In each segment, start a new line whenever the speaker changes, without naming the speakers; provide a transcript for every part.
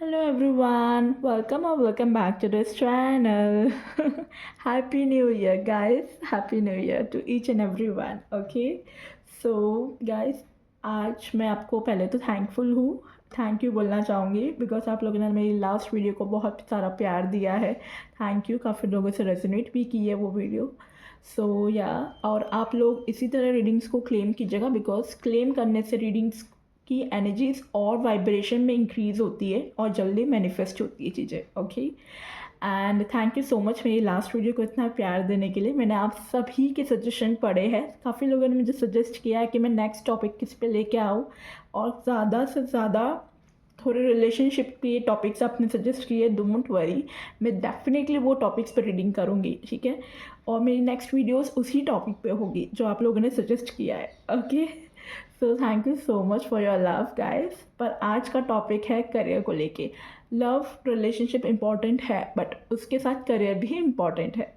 Hello everyone, welcome back to this channel. Happy New Year, guys. Happy New Year to each and everyone. Okay, so guys, आज मैं आपको पहले तो thankful हूँ, thank you बोलना चाहूँगी बिकॉज आप लोगों ने मेरी लास्ट वीडियो को बहुत सारा प्यार दिया है. थैंक यू, काफ़ी लोगों से रेजोनेट भी की है वो वीडियो. सो या और आप लोग इसी तरह रीडिंग्स को क्लेम कीजिएगा बिकॉज क्लेम करने से रीडिंग्स की एनर्जीज और वाइब्रेशन में इंक्रीज़ होती है और जल्दी मैनिफेस्ट होती है चीज़ें. Okay, and thank you so much मेरी लास्ट वीडियो को इतना प्यार देने के लिए. मैंने आप सभी के सजेशन पढ़े हैं, काफ़ी लोगों ने मुझे सजेस्ट किया है कि मैं नेक्स्ट टॉपिक किस पे लेके आऊँ, और ज़्यादा से ज़्यादा थोड़े रिलेशनशिप के टॉपिक्स आपने सजेस्ट किए. डोंट वरी, मैं डेफिनेटली वो टॉपिक्स पर रीडिंग करूँगी, ठीक है. और मेरी नेक्स्ट वीडियोस उसी टॉपिक पे होगी जो आप लोगों ने सजेस्ट किया है. Okay, so thank you so much for your love guys. पर आज का टॉपिक है करियर को लेके. लव रिलेशनशिप इम्पॉर्टेंट है बट उसके साथ करियर भी इम्पॉर्टेंट है.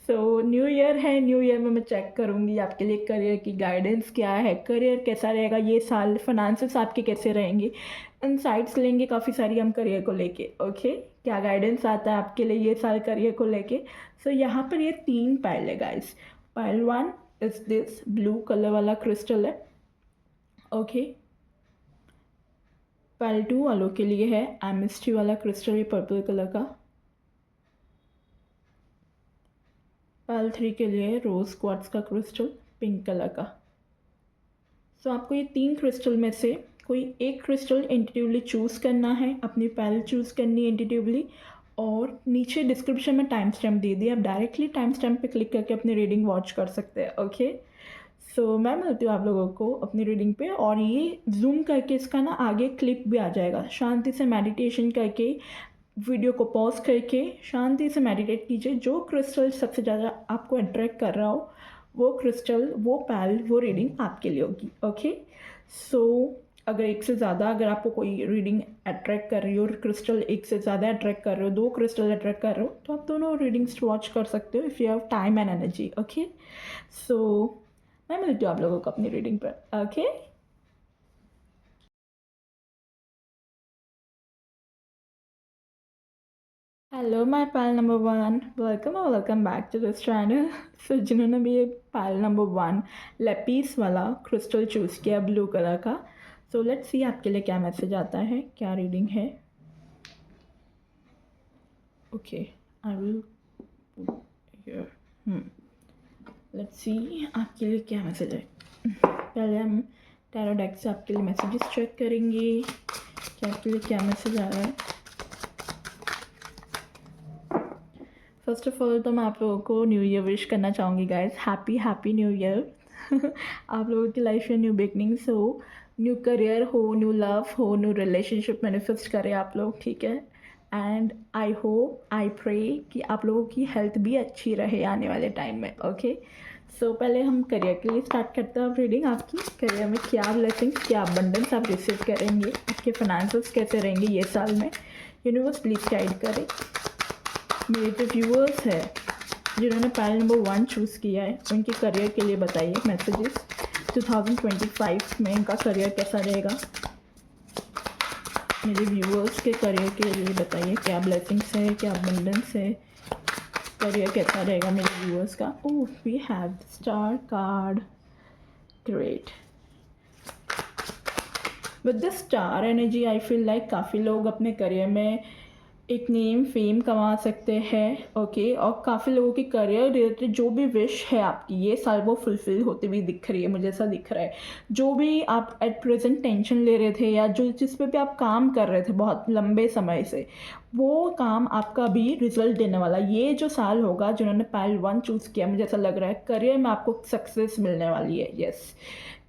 सो न्यू ईयर है, न्यू ईयर में मैं चेक करूँगी आपके लिए करियर की गाइडेंस क्या है, करियर कैसा रहेगा ये साल, फाइनेंसेस आपके कैसे रहेंगे. इनसाइट्स लेंगे काफ़ी सारी हम करियर को लेके. ओके, क्या गाइडेंस आता है आपके लिए ये साल करियर को लेके. सो यहाँ पर ये 3 पाइल है guys. Pile 1 is this blue colour वाला क्रिस्टल है. ओके, पाइल 2 वालों के लिए है एमिस्ट्री वाला क्रिस्टल, ये पर्पल कलर का. पाइल 3 के लिए रोज क्वार्ट्ज का क्रिस्टल, पिंक कलर का. सो आपको ये 3 क्रिस्टल में से कोई एक क्रिस्टल इंट्यूटिवली चूज़ करना है, अपनी पाइल चूज़ करनी है इंट्यूटिवली. और नीचे डिस्क्रिप्शन में टाइम स्टैम्प दे दिया, आप डायरेक्टली टाइम स्टैम्प पे क्लिक करके अपनी रीडिंग वॉच कर सकते हैं. ओके, सो मैं मिलती हूँ आप लोगों को अपनी रीडिंग पे. और ये जूम करके इसका ना आगे क्लिप भी आ जाएगा. शांति से मेडिटेशन करके, वीडियो को पॉज करके शांति से मेडिटेट कीजिए. जो क्रिस्टल सबसे ज़्यादा आपको अट्रैक्ट कर रहा हो वो क्रिस्टल, वो पैल, वो रीडिंग आपके लिए होगी. ओके, सो अगर एक से ज़्यादा, अगर आपको कोई रीडिंग अट्रैक्ट कर रही हो और क्रिस्टल एक से ज़्यादा अट्रैक्ट कर रहे हो, 2 क्रिस्टल अट्रैक्ट कर रहे हो, तो आप दोनों रीडिंग्स वॉच कर सकते हो if you have time and energy. Okay, so मैं मिलती हूँ आप लोगों को अपनी रीडिंग पर. Okay, hello my pile number 1, welcome back to this channel. So जिन्होंने भी ये पायल नंबर 1 लेपीस वाला क्रिस्टल चूज़ किया ब्लू कलर का, सो लेट्स सी आपके लिए क्या मैसेज आता है, क्या रीडिंग है. Okay, I will hear. Let's see आपके लिए क्या मैसेज है. पहले हम टैरो डेक से आपके लिए मैसेजेस चेक करेंगे कि आपके लिए क्या मैसेज आ रहा है. फर्स्ट ऑफ ऑल तो मैं आप लोगों को न्यू ईयर विश करना चाहूँगी गाइस. Happy new year. आप लोगों की लाइफ में न्यू बिगनिंग्स हो, न्यू करियर हो, न्यू लव हो, न्यू रिलेशनशिप मैनिफेस्ट करें आप लोग, ठीक है. And I hope, I pray कि आप लोगों की हेल्थ भी अच्छी रहे आने वाले टाइम में. ओके, सो पहले हम करियर के लिए स्टार्ट करते हैं. आप रीडिंग आपकी करियर में क्या ब्लेसिंग्स, क्या अबंडेंस आप रिसीव करेंगे, आपके फाइनेंसेस कैसे रहेंगे ये साल में. यूनिवर्स प्लीज़ गाइड करें. मेरे जो व्यूअर्स है जिन्होंने पाइल नंबर 1 चूज़ किया है उनके करियर के लिए बताइए मैसेजेस. 2025 में इनका करियर कैसा रहेगा. मेरे व्यूअर्स के करियर के लिए बताइए क्या ब्लेसिंग्स है, क्या अबंडेंस है, करियर कैसा रहेगा मेरे व्यूअर्स का. Oh, we have star card. Great. With the star energy I feel like काफ़ी लोग अपने करियर में एक नेम फेम कमा सकते हैं. ओके, और काफ़ी लोगों की करियर रिलेटेड जो भी विश है आपकी ये साल वो फुलफ़िल होती हुई दिख रही है, मुझे ऐसा दिख रहा है. जो भी आप एट प्रेजेंट टेंशन ले रहे थे या जो जिस पे भी आप काम कर रहे थे बहुत लंबे समय से, वो काम आपका भी रिजल्ट देने वाला. ये जो साल होगा जिन्होंने पाइल 1 चूज़ किया, मुझे ऐसा लग रहा है करियर में आपको सक्सेस मिलने वाली है. यस,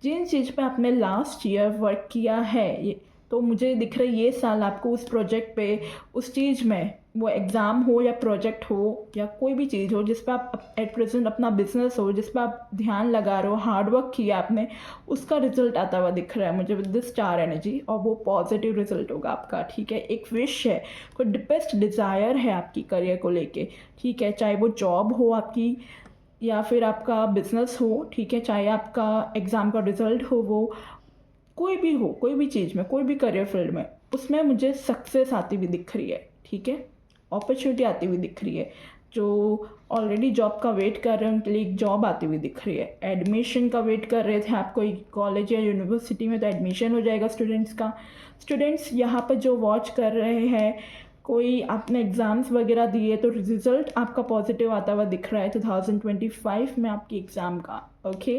जिन चीज़ पे आपने लास्ट ईयर वर्क किया है ये, तो मुझे दिख रहा है ये साल आपको उस प्रोजेक्ट पे, उस चीज़ में, वो एग्ज़ाम हो या प्रोजेक्ट हो या कोई भी चीज़ हो जिस पे आप एट प्रेजेंट अपना बिजनेस हो, जिस पे आप ध्यान लगा रहे हो, हार्ड वर्क किया आपने, उसका रिजल्ट आता हुआ दिख रहा है मुझे विद दिस स्टार एनर्जी. और वो पॉजिटिव रिजल्ट होगा आपका, ठीक है. एक विश है, कोई बेस्ट डिज़ायर है आपकी करियर को लेके, ठीक है. चाहे वो जॉब हो आपकी या फिर आपका बिजनेस हो, ठीक है, चाहे आपका एग्ज़ाम का रिजल्ट हो, वो कोई भी हो, कोई भी चीज़ में, कोई भी करियर फील्ड में, उसमें मुझे सक्सेस आती हुई दिख रही है, ठीक है, अपॉर्चुनिटी आती हुई दिख रही है। जो ऑलरेडी जॉब का वेट कर रहे हैं उनके लिए एक जॉब आती हुई दिख रही है। एडमिशन का वेट कर रहे थे आप कोई कॉलेज या यूनिवर्सिटी में, तो एडमिशन हो जाएगा स्टूडेंट्स का। स्टूडेंट्स यहाँ पर जो वॉच कर रहे हैं, कोई आपने एग्ज़ाम्स वगैरह दिए तो रिज़ल्ट आपका पॉजिटिव आता हुआ दिख रहा है 2025 में आपकी एग्ज़ाम का, ओके।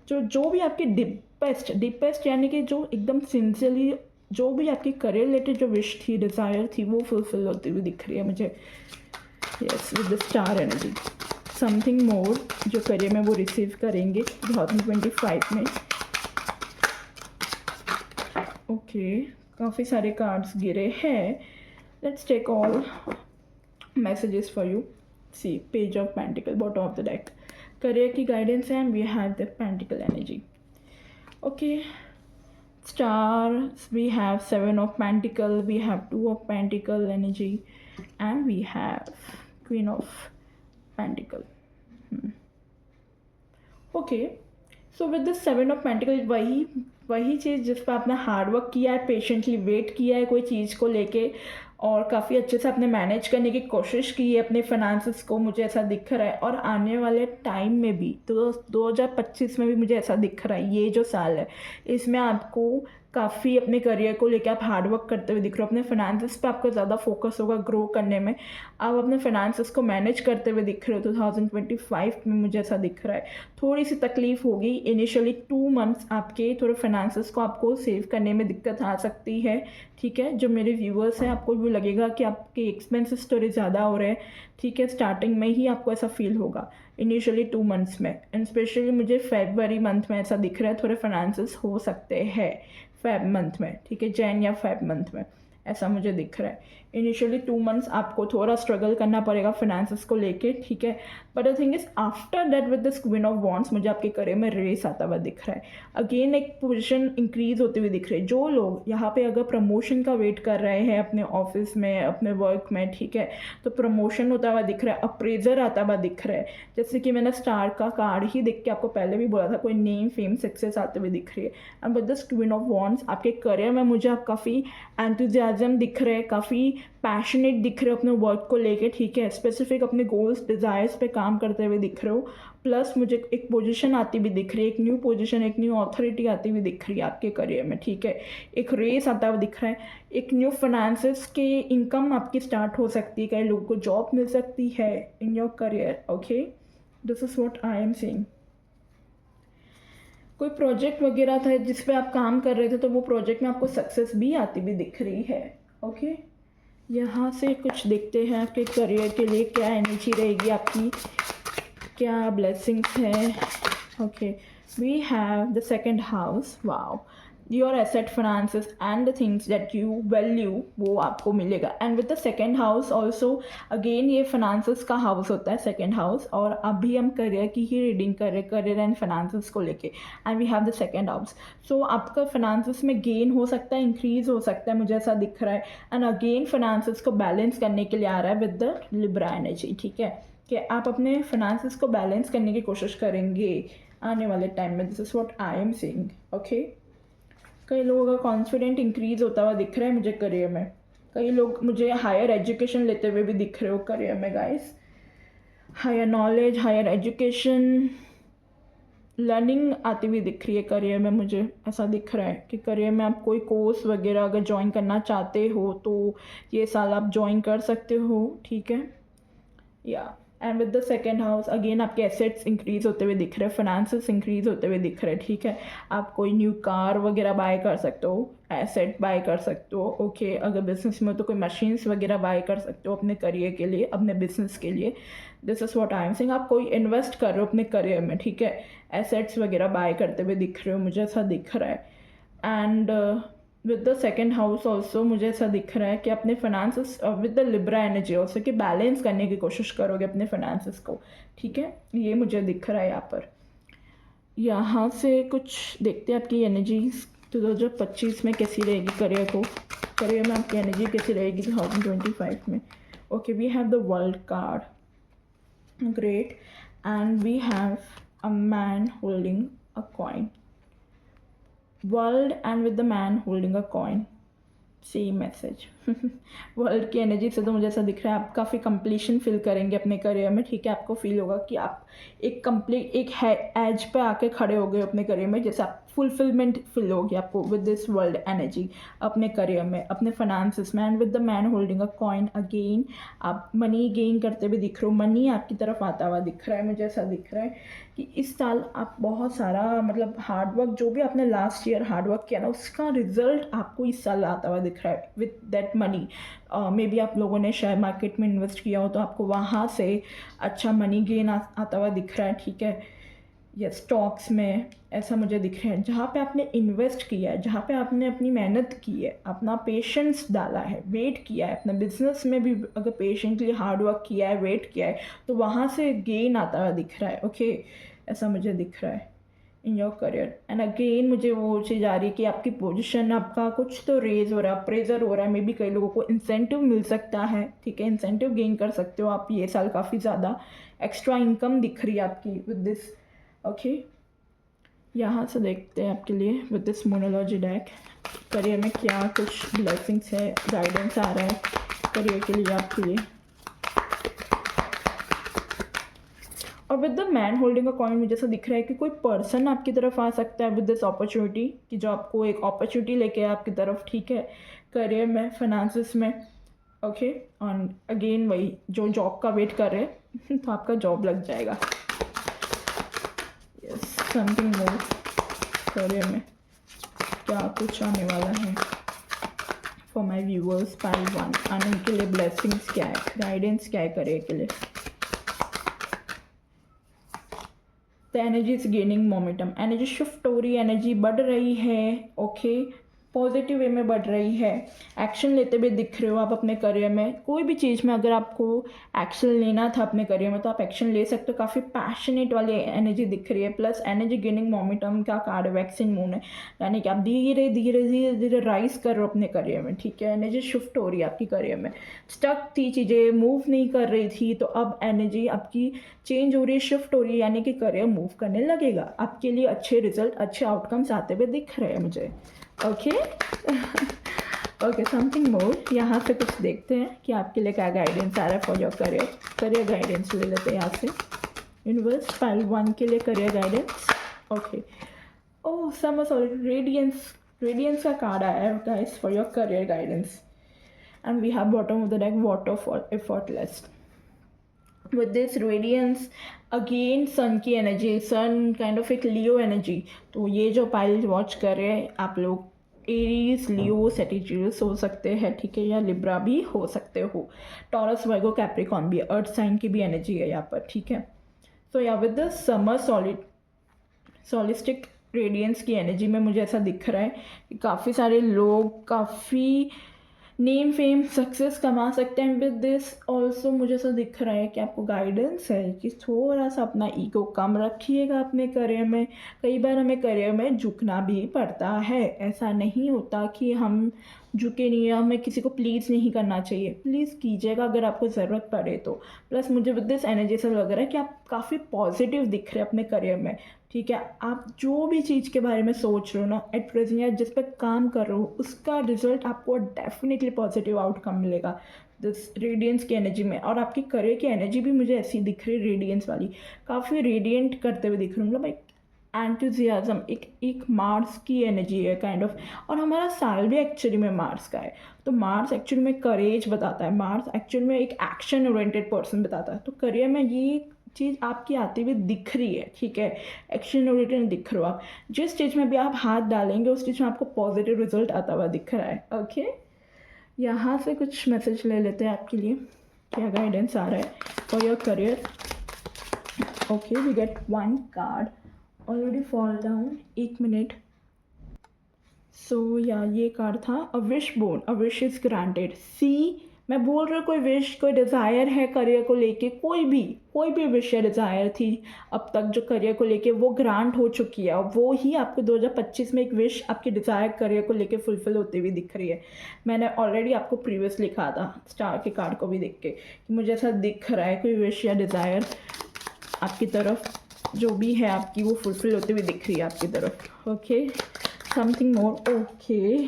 जो भी आपकी डिपेस्ट यानी कि जो एकदम सिंसियरली जो भी आपकी करियर रिलेटेड जो विश थी, डिज़ायर थी, वो फुलफिल होती हुई दिख रही है मुझे। Yes, with the star energy something more जो करियर में वो रिसीव करेंगे 2025 में। ओके, काफ़ी सारे कार्ड्स गिरे हैं। Let's take all messages for you. See, page of pentacle, bottom of the deck, career की guidance है, and we have the pentacle energy. Okay, stars, we have 7 of pentacle, we have 2 of pentacle energy, and we have queen of pentacle. Okay, so with the 7 of pentacle, वही चीज़ जिस पर आपने hard work किया है, patiently wait किया है कोई चीज़ को लेके, और काफ़ी अच्छे से आपने मैनेज करने की कोशिश की है अपने फाइनेंसेस को, मुझे ऐसा दिख रहा है। और आने वाले टाइम में भी तो 2025 में भी मुझे ऐसा दिख रहा है, ये जो साल है इसमें आपको काफ़ी अपने करियर को लेकर आप हार्डवर्क करते हुए दिख रहे हो। अपने फाइनेंसेस पे आपका ज़्यादा फोकस होगा ग्रो करने में, आप अपने फाइनेंसेस को मैनेज करते हुए दिख रहे हो 2025 में, मुझे ऐसा दिख रहा है। थोड़ी सी तकलीफ होगी इनिशियली 2 मंथ्स, आपके थोड़े फाइनेंसेस को आपको सेव करने में दिक्कत आ सकती है, ठीक है। जो मेरे व्यूअर्स हैं, आपको भी लगेगा कि आपके एक्सपेंसेस थोड़े ज़्यादा हो रहे हैं, ठीक है। स्टार्टिंग में ही आपको ऐसा फील होगा इनिशियली 2 मंथ्स में, एंड स्पेशली मुझे फरवरी मंथ में ऐसा दिख रहा है, थोड़े फाइनेंसेस हो सकते हैं फेब मंथ में, ठीक है, जैन या फेब मंथ में ऐसा मुझे दिख रहा है। इनिशियली 2 मंथ्स आपको थोड़ा स्ट्रगल करना पड़ेगा फाइनेंसेस को लेके, ठीक है। But the thing is after that with this queen of wands मुझे आपके करियर में रेस आता हुआ दिख रहा है। अगेन एक पोजीशन इंक्रीज होती हुई दिख रही है। जो लोग यहाँ पे अगर प्रमोशन का वेट कर रहे हैं अपने ऑफिस में, अपने वर्क में, ठीक है, तो प्रमोशन होता हुआ दिख रहा है, अप्रेजर आता हुआ दिख रहा है। जैसे कि मैंने स्टार का कार्ड ही देख के आपको पहले भी बोला था, कोई नेम फेम सक्सेस आते हुए दिख रही है। And with this queen of wands आपके करियर में मुझे आप काफ़ी एंथुजियाज्म दिख रहे हैं, काफ़ी पैशनेट दिख रहे हो अपने वर्क को लेके, ठीक है। स्पेसिफिक अपने गोल्स डिज़ायर्स पे काम करते हुए दिख रहे हो। प्लस मुझे एक पोजीशन आती भी दिख रही है, एक न्यू पोजीशन, एक न्यू अथॉरिटी आती हुई दिख रही है आपके करियर में, ठीक है। एक रेस आता हुआ दिख रहा है, एक न्यू फाइनेंसेस के इनकम आपकी स्टार्ट हो सकती है, कई लोगों को जॉब मिल सकती है in your career, okay. This is what I am saying. कोई प्रोजेक्ट वगैरह था जिस पे आप काम कर रहे थे, तो वो प्रोजेक्ट में आपको सक्सेस भी आती भी दिख रही है, ओके। यहाँ से कुछ देखते हैं आपके करियर के लिए क्या एनर्जी रहेगी आपकी, क्या ब्लेसिंग्स हैं, okay. We have the second house, wow, your asset finances and the things that you value, वो आपको मिलेगा। And with the second house also, again ये फाइनेंसेस का हाउस होता है सेकंड हाउस, और अभी हम करियर की ही रीडिंग कर रहे हैं, करियर एंड फाइनेंसेस को लेके। And we have the second house, so आपका फाइनेंसेस में गेन हो सकता है, इंक्रीज हो सकता है, मुझे ऐसा दिख रहा है। एंड अगेन फाइनेंसेस को बैलेंस करने के लिए आ रहा है विद द लिब्रा एनर्जी, ठीक है, कि आप अपने फाइनेंसेस को बैलेंस करने की कोशिश करेंगे आने वाले टाइम में। This is what I am saying, okay. कई लोगों का कॉन्फिडेंट इंक्रीज होता हुआ दिख रहा है मुझे करियर में। कई लोग मुझे हायर एजुकेशन लेते हुए भी दिख रहे हो करियर में guys. Higher knowledge, higher education, learning आती हुई दिख रही है करियर में, मुझे ऐसा दिख रहा है कि करियर में आप कोई कोर्स वगैरह अगर ज्वाइन करना चाहते हो तो ये साल आप ज्वाइन कर सकते हो, ठीक है, या। And with the second house again आपके एसेट्स इंक्रीज होते हुए दिख रहे हैं, फाइनेंसेस इंक्रीज होते हुए दिख रहे हैं, ठीक है। आप कोई न्यू कार वगैरह बाय कर सकते हो, एसेट बाय कर सकते हो, ओके। अगर बिजनेस में हो तो कोई मशीन्स वगैरह बाय कर सकते हो अपने करियर के लिए, अपने बिजनेस के लिए। This is what I am saying. आप कोई इन्वेस्ट कर रहे हो अपने करियर में, ठीक है, एसेट्स वगैरह बाय करते हुए दिख रहे हो, मुझे ऐसा दिख रहा है। And with the second house also मुझे ऐसा दिख रहा है कि अपने finances with the Libra energy also कि बैलेंस करने की कोशिश करोगे अपने फाइनेंसेस को, ठीक है, ये मुझे दिख रहा है यहाँ पर। यहाँ से कुछ देखते हैं आपकी एनर्जीज 2025 में कैसी रहेगी करियर को, करियर में आपकी एनर्जी कैसी रहेगी 2025 में। Okay, we have the world card, great, and we have a man holding a coin, world, and with the man holding a coin, same message. World की एनर्जी से तो मुझे ऐसा दिख रहा है आप काफ़ी कंप्लीशन फील करेंगे अपने करियर में, ठीक है। आपको फील होगा कि आप एक कंप्लीट एक है एज पे आके खड़े हो गए अपने करियर में, जैसे आप फुलफिलमेंट फील होगी आपको विद दिस वर्ल्ड एनर्जी अपने करियर में, अपने फाइनेंसिस में। And with the man holding a coin again, आप मनी गेन करते हुए दिख रहे हो, मनी आपकी तरफ आता हुआ दिख रहा है। मुझे ऐसा दिख रहा है कि इस साल आप बहुत सारा मतलब हार्डवर्क, जो भी आपने लास्ट ईयर हार्डवर्क किया ना, उसका रिजल्ट आपको इस साल आता हुआ दिख रहा है with that money. May be आप लोगों ने शेयर मार्केट में इन्वेस्ट किया हो तो आपको वहाँ से अच्छा मनी गेन आता हुआ दिख रहा है, ठीक है। या स्टॉक्स में ऐसा मुझे दिख रहा है, जहाँ पे आपने इन्वेस्ट किया है, जहाँ पे आपने अपनी मेहनत की है, अपना पेशेंस डाला है, वेट किया है, अपने बिजनेस में भी अगर पेशेंटली हार्ड वर्क किया है, वेट किया है, तो वहाँ से गेन आता हुआ दिख रहा है, ओके। ऐसा मुझे दिख रहा है in your career. And again मुझे वो चीज़ आ रही है कि आपकी पोजीशन, आपका कुछ तो रेज हो रहा है, अप्रेजर हो रहा है। मे बी कई लोगों को इंसेंटिव मिल सकता है, ठीक है। इंसेंटिव गेन कर सकते हो आप ये साल, काफ़ी ज़्यादा एक्स्ट्रा इनकम दिख रही है आपकी विद दिस, ओके। यहाँ से देखते हैं आपके लिए विद दिस मोनोलॉजी डेक करियर में क्या कुछ ब्लेसिंग्स है, गाइडेंस आ रहा है करियर के लिए आपके लिए। और with the man holding a coin मुझे ऐसा दिख रहा है कि कोई पर्सन आपकी तरफ आ सकता है विद दिस अपॉर्चुनिटी, कि जो आपको एक अपॉर्चुनिटी लेके आए आपकी तरफ, ठीक है, करियर में, फाइनेंसिस में, ओके। और अगेन वही जो जॉब का वेट कर रहे हैं तो आपका जॉब लग जाएगा। यस, समथिंग मोर करियर में क्या कुछ आने वाला है फॉर माई व्यूअर्स पाइल 1। आने के लिए ब्लेसिंग्स क्या है, गाइडेंस क्या है करियर के लिए। The energy is gaining momentum, energy shift हो रही है, एनर्जी बढ़ रही है, ओके। पॉजिटिव वे में बढ़ रही है। एक्शन लेते हुए दिख रहे हो आप अपने करियर में, कोई भी चीज़ में अगर आपको एक्शन लेना था अपने करियर में तो आप एक्शन ले सकते हो। काफ़ी पैशनेट वाली एनर्जी दिख रही है। प्लस एनर्जी गेनिंग मोमेंटम का कार्ड वैक्सिन मून है, यानी कि आप धीरे धीरे धीरे धीरे राइज कर रहे हो अपने करियर में, ठीक है। एनर्जी शिफ्ट हो रही है आपकी करियर में, स्टक थी चीज़ें, मूव नहीं कर रही थी, तो अब एनर्जी आपकी चेंज हो रही है, शिफ्ट हो रही है, यानी कि करियर मूव करने लगेगा आपके लिए। अच्छे रिजल्ट, अच्छे आउटकम्स आते हुए दिख रहे हैं मुझे, ओके। Okay, something more. यहाँ से कुछ देखते हैं कि आपके लिए क्या गाइडेंस आ रहा है for your career. Career guidance ले लेते हैं यहाँ से। यूनिवर्स पाइल 1 के लिए career guidance, okay. Oh, summer solid radiance, radiance का कार्ड आया है guys for your career guidance. And we have bottom of the deck water effortless. With this radiance again sun की एनर्जी, सन काइंड ऑफ एक लियो energy. तो ये जो pile watch कर रहे हैं आप लोग, एरीज, लियो, सेजिटेरियस हो सकते हैं, ठीक है, या लिब्रा भी हो सकते हो। टॉरस, वर्गो, कैप्रिकॉन भी, अर्थ साइन की भी एनर्जी है यहाँ पर, ठीक है। तो या विद द समर सॉलिस्टिक रेडियंस की एनर्जी में मुझे ऐसा दिख रहा है कि काफ़ी सारे लोग काफ़ी नेम फेम सक्सेस कमा सकते हैं विद दिस। ऑल्सो मुझे ऐसा दिख रहा है कि आपको गाइडेंस है कि थोड़ा सा अपना ईगो कम रखिएगा अपने करियर में। कई बार हमें करियर में झुकना भी पड़ता है, ऐसा नहीं होता कि हम झुके नहीं है, हमें किसी को प्लीज़ नहीं करना चाहिए। प्लीज़ कीजिएगा अगर आपको ज़रूरत पड़े तो। प्लस मुझे विद दिस एनर्जी से लग रहा है कि आप काफ़ी पॉजिटिव दिख रहे हैं अपने करियर में, ठीक है। आप जो भी चीज़ के बारे में सोच रहे हो ना एट प्रेजेंट, या जिस पर काम कर रहे हो, उसका रिजल्ट आपको डेफिनेटली पॉजिटिव आउटकम मिलेगा दिस रेडियंस की एनर्जी में। और आपकी करियर की एनर्जी भी मुझे ऐसी दिख रही है, रेडियंस वाली, काफ़ी रेडियंट करते हुए दिख रही हूँ, मतलब एक एंथुजियाज्म, एक मार्स की एनर्जी है काइंड ऑफ। और हमारा साल भी एक्चुअली में मार्स का है, तो मार्स एक्चुअली में करेज बताता है, मार्स एक्चुअली में एक एक्शन ओरिएंटेड पर्सन बताता है। तो करियर में ये चीज़ आपकी आती हुई दिख रही है, ठीक है, एक्शन ओरिएंटेड दिख रहे हो आप। जिस चीज़ में भी आप हाथ डालेंगे उस चीज़ में आपको पॉजिटिव रिजल्ट आता हुआ दिख रहा है, ओके। यहाँ से कुछ मैसेज ले लेते हैं आपके लिए, क्या गाइडेंस आ रहा है for your career. Okay, we get 1 card already fall down, 1 minute. So या ये कार्ड था, a wish born, a wish is granted. See, मैं बोल रहा हूँ कोई विश, कोई डिज़ायर है करियर को लेके, कोई भी विश या डिज़ायर थी अब तक जो करियर को लेके, वो ग्रांट हो चुकी है। और वो ही आपको 2025 में एक विश आपकी डिज़ायर करियर को लेके फुलफिल होती हुई दिख रही है। मैंने ऑलरेडी आपको प्रीवियस लिखा था स्टार के कार्ड को भी देख के कि मुझे ऐसा दिख रहा है कोई विश या डिज़ायर आपकी तरफ जो भी है आपकी, वो फुलफिल होती हुई दिख रही है आपकी तरफ, ओके। Something more, okay.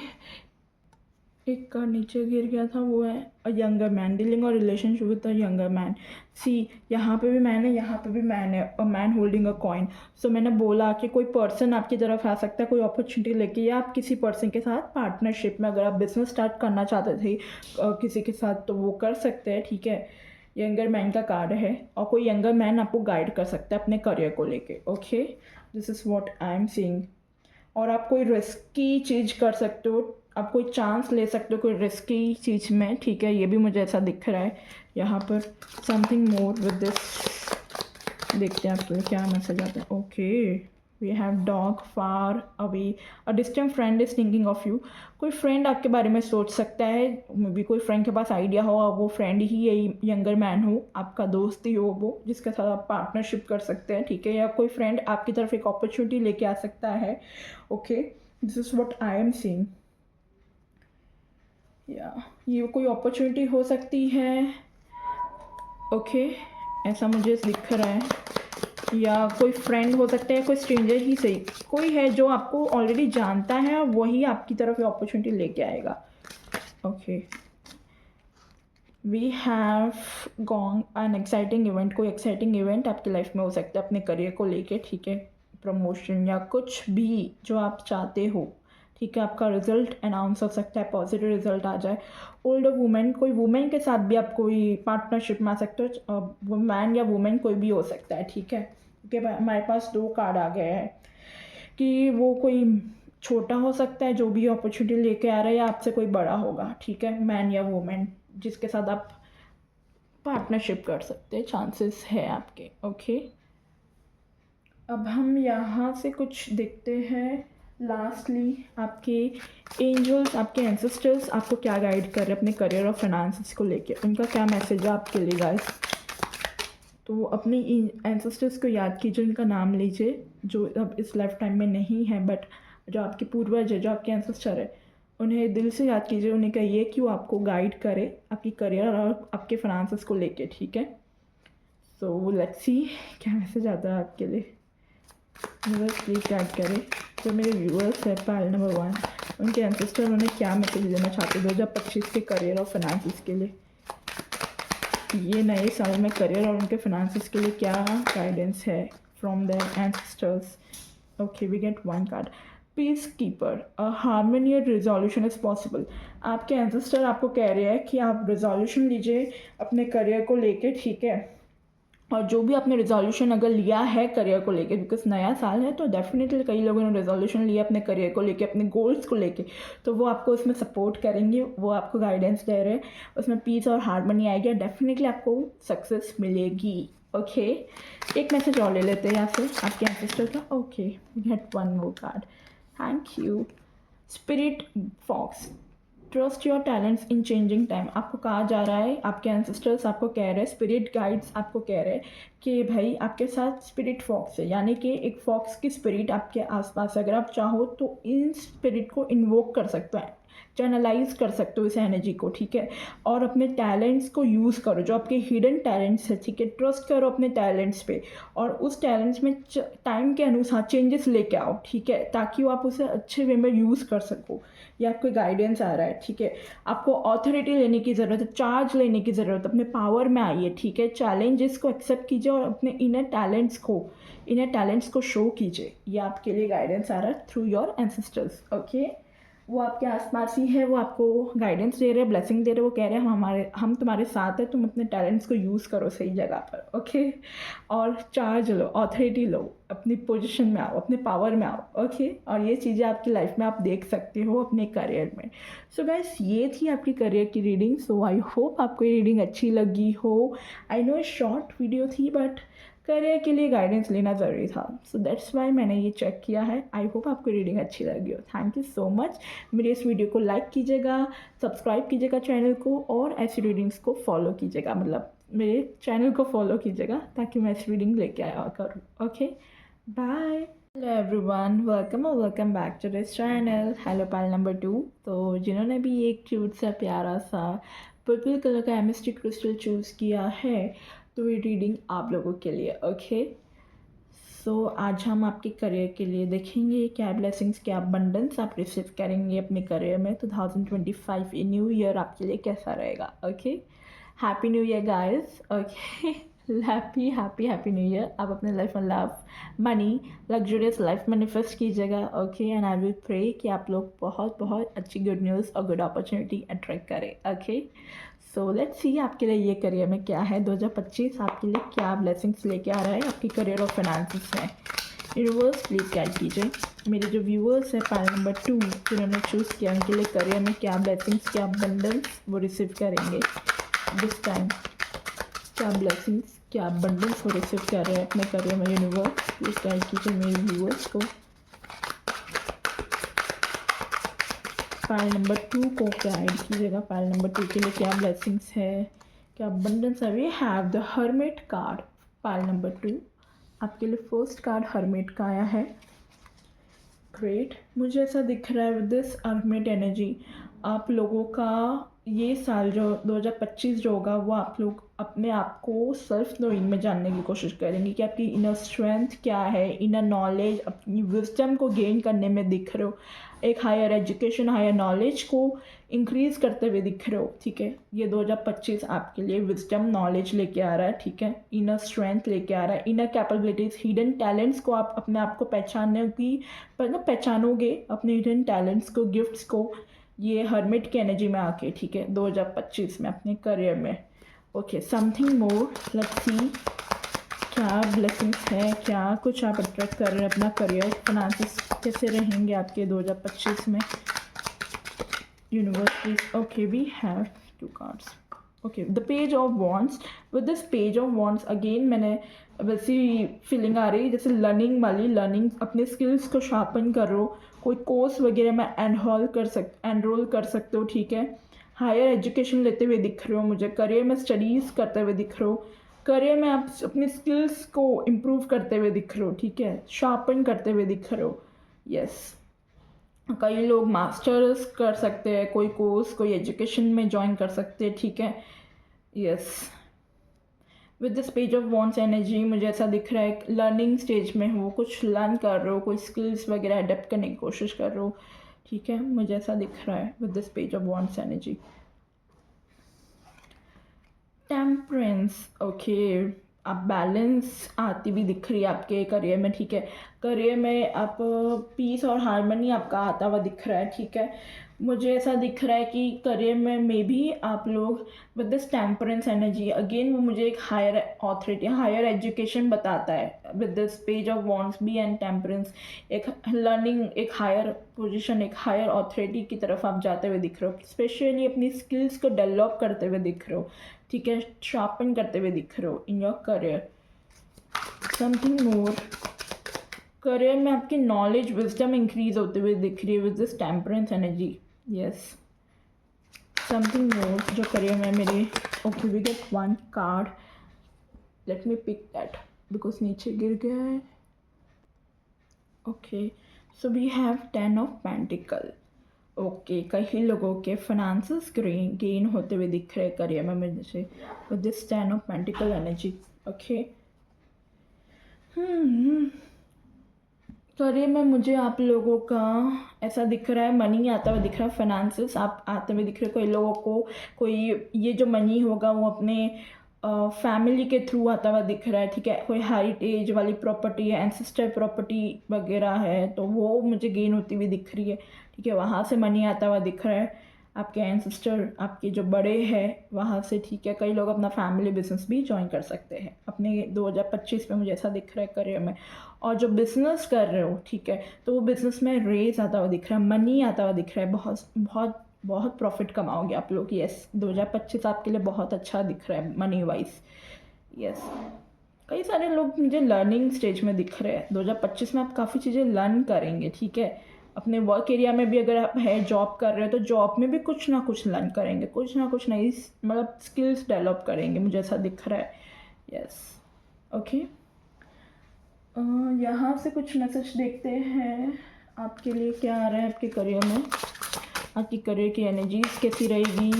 एक का नीचे गिर गया था, वो है अ यंगर मैन, डीलिंग और relationship with a younger man. See, यहाँ पे भी मैन है, यहाँ पे भी मैन है, a man holding a coin. So मैंने बोला कि कोई पर्सन आपकी तरफ आ सकता है, कोई अपॉर्चुनिटी लेके, या आप किसी पर्सन के साथ पार्टनरशिप में अगर आप बिजनेस स्टार्ट करना चाहते थे किसी के साथ, तो वो कर सकते हैं, ठीक है। यंगर मैन का कार्ड है, और कोई यंगर मैन आपको गाइड कर सकता है अपने करियर को लेके, okay. This is what I am seeing. और आप कोई रिस्की चीज़ कर सकते हो, आप कोई चांस ले सकते हो कोई रिस्की चीज़ में, ठीक है। ये भी मुझे ऐसा दिख रहा है यहाँ पर। समथिंग मोर विद दिस, देखते हैं आपको क्या मैसेज आता है। Okay, we have dog far away, a distant friend is thinking of you. कोई फ्रेंड आपके बारे में सोच सकता है, मे बी कोई फ्रेंड के पास आइडिया हो, और वो फ्रेंड ही यही यंगर मैन हो, आपका दोस्त ही हो वो, जिसके साथ आप पार्टनरशिप कर सकते हैं, ठीक है। या कोई फ्रेंड आपकी तरफ एक अपॉर्चुनिटी लेके आ सकता है, okay. This is what I am seeing. या ये कोई अपॉर्चुनिटी हो सकती है, ओके, ऐसा मुझे दिख रहा है। या कोई फ्रेंड हो सकता है, कोई स्ट्रेंजर ही सही, कोई है जो आपको ऑलरेडी जानता है और वही आपकी तरफ ये अपॉर्चुनिटी लेके आएगा, okay. We have gone an exciting event, कोई एक्साइटिंग इवेंट आपकी लाइफ में हो सकता है अपने करियर को लेके, ठीक है। प्रमोशन या कुछ भी जो आप चाहते हो, ठीक है। आपका रिजल्ट अनाउंस हो सकता है, पॉजिटिव रिजल्ट आ जाए। ओल्डर वुमेन, कोई वुमेन के साथ भी आप कोई पार्टनरशिप में आ सकते हो, मैन या वुमेन कोई भी हो सकता है, ठीक है। क्योंकि हमारे पास 2 कार्ड आ गए हैं कि वो कोई छोटा हो सकता है जो भी अपॉर्चुनिटी लेके आ रहा है, या आपसे कोई बड़ा होगा, ठीक है, मैन या वुमेन जिसके साथ आप पार्टनरशिप कर सकते हैं, चांसेस है आपके, ओके। अब हम यहाँ से कुछ देखते हैं। लास्टली आपके एंजल्स, आपके एंसेस्टर्स आपको क्या गाइड कर रहे हैं अपने करियर और फाइनेंस को लेके, उनका क्या मैसेज है आपके लिए गाइस। तो अपने एंसेस्टर्स को याद कीजिए, उनका नाम लीजिए, जो अब इस लाइफ टाइम में नहीं है, बट जो आपके पूर्वज है, जो आपके एंसेस्टर है, उन्हें दिल से याद कीजिए। उन्हें कहिए कि वो आपको गाइड करे आपकी करियर और आपके फाइनेंस को लेके, ठीक है। सो लेट्स सी क्या मैसेज आता है आपके लिए। व्यूअर्स प्लीज गाइड करें, जो मेरे व्यूअर्स है पाल नंबर 1, उनके एंसेस्टर उन्हें क्या मैसेज देना चाहते हैं 2025 के करियर और फाइनेंस के लिए। ये नए साल में करियर और उनके फाइनेंस के लिए क्या गाइडेंस है from their ancestors. Okay, we get 1 card, peace keeper, a harmonious resolution is possible. आपके एंसेस्टर आपको कह रहे हैं कि आप रिजोल्यूशन लीजिए अपने करियर को लेके, ठीक है। और जो भी आपने रिजोल्यूशन अगर लिया है करियर को लेके, बिकॉज नया साल है तो डेफिनेटली कई लोगों ने रिजोल्यूशन लिया अपने करियर को लेके, अपने गोल्स को लेके, तो वो आपको उसमें सपोर्ट करेंगे, वो आपको गाइडेंस दे रहे हैं, उसमें पीस और हार्मनी आएगी, डेफिनेटली आपको सक्सेस मिलेगी, ओके। एक मैसेज और ले लेते हैं यहाँ से आपके एंसेस्टर का, okay, get 1 more card, thank you. Spirit fox, trust your talents in changing time. आपको कहा जा रहा है, आपके एंसेस्टर्स आपको कह रहे हैं, स्पिरिट गाइड्स आपको कह रहे हैं कि भाई आपके साथ स्पिरिट फॉक्स है, यानी कि एक फॉक्स की स्पिरिट आपके आसपास, अगर आप चाहो तो इन स्पिरिट को इन्वोक कर सकते हैं, चैनलाइज कर सकते हो इस एनर्जी को, ठीक है। और अपने टैलेंट्स को यूज़ करो, जो आपके हिडन टैलेंट्स है, ठीक है। ट्रस्ट करो अपने टैलेंट्स पे, और उस टैलेंट्स में टाइम के अनुसार चेंजेस लेके आओ, ठीक है, ताकि वो आप उसे अच्छे वे में यूज़ कर सको। ये आपको गाइडेंस आ रहा है, ठीक है। आपको ऑथोरिटी लेने की ज़रूरत है, चार्ज लेने की ज़रूरत है, अपने पावर में आइए, ठीक है। चैलेंजेस को एक्सेप्ट कीजिए और अपने इनर टैलेंट्स को शो कीजिए। ये आपके लिए गाइडेंस आ रहा है थ्रू योर एंसेस्टर्स, ओके। वो आपके आसपास ही है, वो आपको गाइडेंस दे रहे हैं, ब्लेसिंग दे रहे हैं, वो कह रहे हैं हम तुम्हारे साथ हैं, तुम अपने टैलेंट्स को यूज़ करो सही जगह पर, ओके। और चार्ज लो, ऑथोरिटी लो, अपनी पोजीशन में आओ, अपने पावर में आओ, ओके। और ये चीज़ें आपकी लाइफ में आप देख सकते हो अपने करियर में। सो गाइस, ये थी आपकी करियर की रीडिंग। सो आई होप आपको ये रीडिंग अच्छी लगी हो। आई नो शॉर्ट वीडियो थी, बट करियर के लिए गाइडेंस लेना ज़रूरी था, सो दैट्स वाई मैंने ये चेक किया है। आई होप आपको रीडिंग अच्छी लगी हो। Thank you so much. मेरे इस वीडियो को लाइक कीजिएगा, सब्सक्राइब कीजिएगा चैनल को, और ऐसी रीडिंग्स को फॉलो कीजिएगा, मतलब मेरे चैनल को फॉलो कीजिएगा, ताकि मैं ऐसी रीडिंग लेके आया करूँ, okay. Bye. Hello everyone, welcome back to this channel. Hello pile number 2। तो जिन्होंने भी एक क्यूट सा प्यारा सा पर्पल कलर का एमिस्टिक क्रिस्टल चूज़ किया है, तो ये रीडिंग आप लोगों के लिए, ओके। सो आज हम आपके करियर के लिए देखेंगे क्या ब्लेसिंग्स, क्या अबंडेंस आप रिसीव करेंगे अपने करियर में। 2025 ये न्यू ईयर आपके लिए कैसा रहेगा। Okay, happy new year guys. Okay, happy happy happy new year. आप अपने लाइफ में love, money, luxurious life manifest कीजिएगा। Okay, and I will pray कि आप लोग बहुत बहुत अच्छी गुड न्यूज़ और गुड अपॉर्चुनिटी अट्रैक्ट करें। ओके, सो लेट्स सी आपके लिए ये करियर में क्या है। 2025 आपके लिए क्या ब्लेसिंग्स लेके आ रहा है आपकी करियर और फाइनेंसिस में। यूनिवर्स प्लीज़ गाइड कीजिए। मेरे जो व्यूअर्स हैं पाइल नंबर 2 जिन्होंने चूज़ किया उनके लिए करियर में क्या ब्लेसिंग्स, क्या अबंडेंस वो रिसीव करेंगे दिस टाइम। क्या ब्लेसिंग्स, क्या अबंडेंस वो रिसीव कर रहे हैं अपने करियर में। यूनिवर्स प्लीज़ गाइड कीजिए मेरे व्यूअर्स को। पाइल नंबर 2 को गाइड कीजिएगा। पाइल नंबर 2 के लिए क्या ब्लेसिंग्स है, क्या अबंडेंस है। We have the hermit card. Pile number 2 आपके लिए फर्स्ट कार्ड हर्मिट का आया है। ग्रेट, मुझे ऐसा दिख रहा है विद दिस हर्मिट एनर्जी आप लोगों का ये साल जो 2025 जो होगा वो आप लोग अपने आप को सेल्फ नोइंग में जानने की कोशिश करेंगे कि आपकी इनर स्ट्रेंथ क्या है, इनर नॉलेज, अपनी विजडम को गेन करने में दिख रहे हो। एक हायर एजुकेशन, हायर नॉलेज को इंक्रीज करते हुए दिख रहे हो। ठीक है, ये 2025 आपके लिए विजडम नॉलेज लेके आ रहा है। ठीक है, इनर स्ट्रेंथ लेके आ रहा है, इनर कैपेबिलिटीज़, हिडन टैलेंट्स को आप अपने आप को पहचानने की पहचानोगे, अपने हिडन टैलेंट्स को, गिफ्ट्स को, ये हर्मिट की एनर्जी में आके। ठीक है, 2025 में अपने करियर में। Okay, something more, let's see क्या ब्लेसिंग्स है, क्या कुछ आप अट्रैक्ट कर रहे हैं अपना करियर, फाइनेंसेस कैसे रहेंगे आपके 2025 में। Universe please. Okay, we have 2 cards. Okay, the page of wands. With this page of wands again मैंने वैसी फीलिंग आ रही है जैसे लर्निंग वाली, लर्निंग, अपने स्किल्स को शार्पन कर रहे हो, कोई कोर्स वगैरह में एनरोल कर सकते हो। ठीक है, हायर एजुकेशन लेते हुए दिख रहे हो मुझे, करियर में स्टडीज़ करते हुए दिख रहे हो, करियर में आप अपने स्किल्स को इम्प्रूव करते हुए दिख रहे हो। ठीक है, शार्पन करते हुए दिख रहे हो। यस, कई लोग मास्टर्स कर सकते हैं, कोई कोर्स, कोई एजुकेशन में ज्वाइन कर सकते हैं। ठीक है, yes, with this page of wands energy मुझे ऐसा दिख रहा है लर्निंग स्टेज में हो, कुछ लर्न कर रहे हो, कोई स्किल्स वगैरह अडेप्ट करने की कोशिश कर रहे हो। ठीक है, मुझे ऐसा दिख रहा है with this page of wands energy. Temperance. Okay, आप बैलेंस आती भी दिख रही है आपके करियर में। ठीक है, करियर में आप पीस और हार्मनी आपका आता हुआ दिख रहा है। ठीक है, मुझे ऐसा दिख रहा है कि करियर में मे भी आप लोग with this temperance energy again वो मुझे एक हायर ऑथोरिटी, हायर एजुकेशन बताता है with this page of wands be and temperance. एक लर्निंग, एक हायर पोजीशन, एक हायर ऑथोरिटी की तरफ आप जाते हुए दिख रहे हो, स्पेशली अपनी स्किल्स को डेवलप करते हुए दिख रहे हो। ठीक है, शार्पन करते हुए दिख रहे हो in your career. Something more, career में आपकी नॉलेज, विजडम इंक्रीज होते हुए दिख रही है with this temperance energy. Yes, something more जो करियर में मेरे। Okay, we get 1 card, let me pick that because नीचे गिर गया है। Okay, so we have 10 of pentacles. Okay, कई लोगों के फाइनेंसेस गेन होते हुए दिख रहे हैं करियर में मुझे with this 10 of pentacle energy. Okay, career में मुझे आप लोगों का ऐसा दिख रहा है मनी आता हुआ दिख रहा है, फाइनेंसेस आप आते हुए दिख रहे हैं। कोई लोगों को कोई ये जो मनी होगा वो अपने फैमिली के थ्रू आता हुआ दिख रहा है। ठीक है, कोई हेरिटेज वाली प्रॉपर्टी है, एंसेस्टर प्रॉपर्टी वगैरह है तो वो मुझे गेन होती हुई दिख रही है। ठीक है, वहाँ से मनी आता हुआ दिख रहा है, आपके एंसेस्टर, आपके जो बड़े हैं वहाँ से। ठीक है, कई लोग अपना फैमिली बिजनेस भी ज्वाइन कर सकते हैं अपने 2025 में, मुझे ऐसा दिख रहा है करियर में। और जो बिज़नेस कर रहे हो, ठीक है, तो वो बिज़नेस में रेज आता हुआ दिख रहा है, मनी आता हुआ दिख रहा है, बहुत बहुत बहुत प्रॉफिट कमाओगे आप लोग। यस, 2025 आपके लिए बहुत अच्छा दिख रहा है मनी वाइज। यस, कई सारे लोग मुझे लर्निंग स्टेज में दिख रहे हैं। 2025 में आप काफ़ी चीज़ें लर्न करेंगे। ठीक है, अपने वर्क एरिया में भी अगर आप है जॉब कर रहे हो तो जॉब में भी कुछ ना कुछ लर्न करेंगे, कुछ ना कुछ नई मतलब स्किल्स डेवलप करेंगे, मुझे ऐसा दिख रहा है। यस, ओके, यहाँ से कुछ मैसेज देखते हैं आपके लिए क्या आ रहा है आपके करियर में, आपकी करियर की एनर्जीज कैसी रहेगी,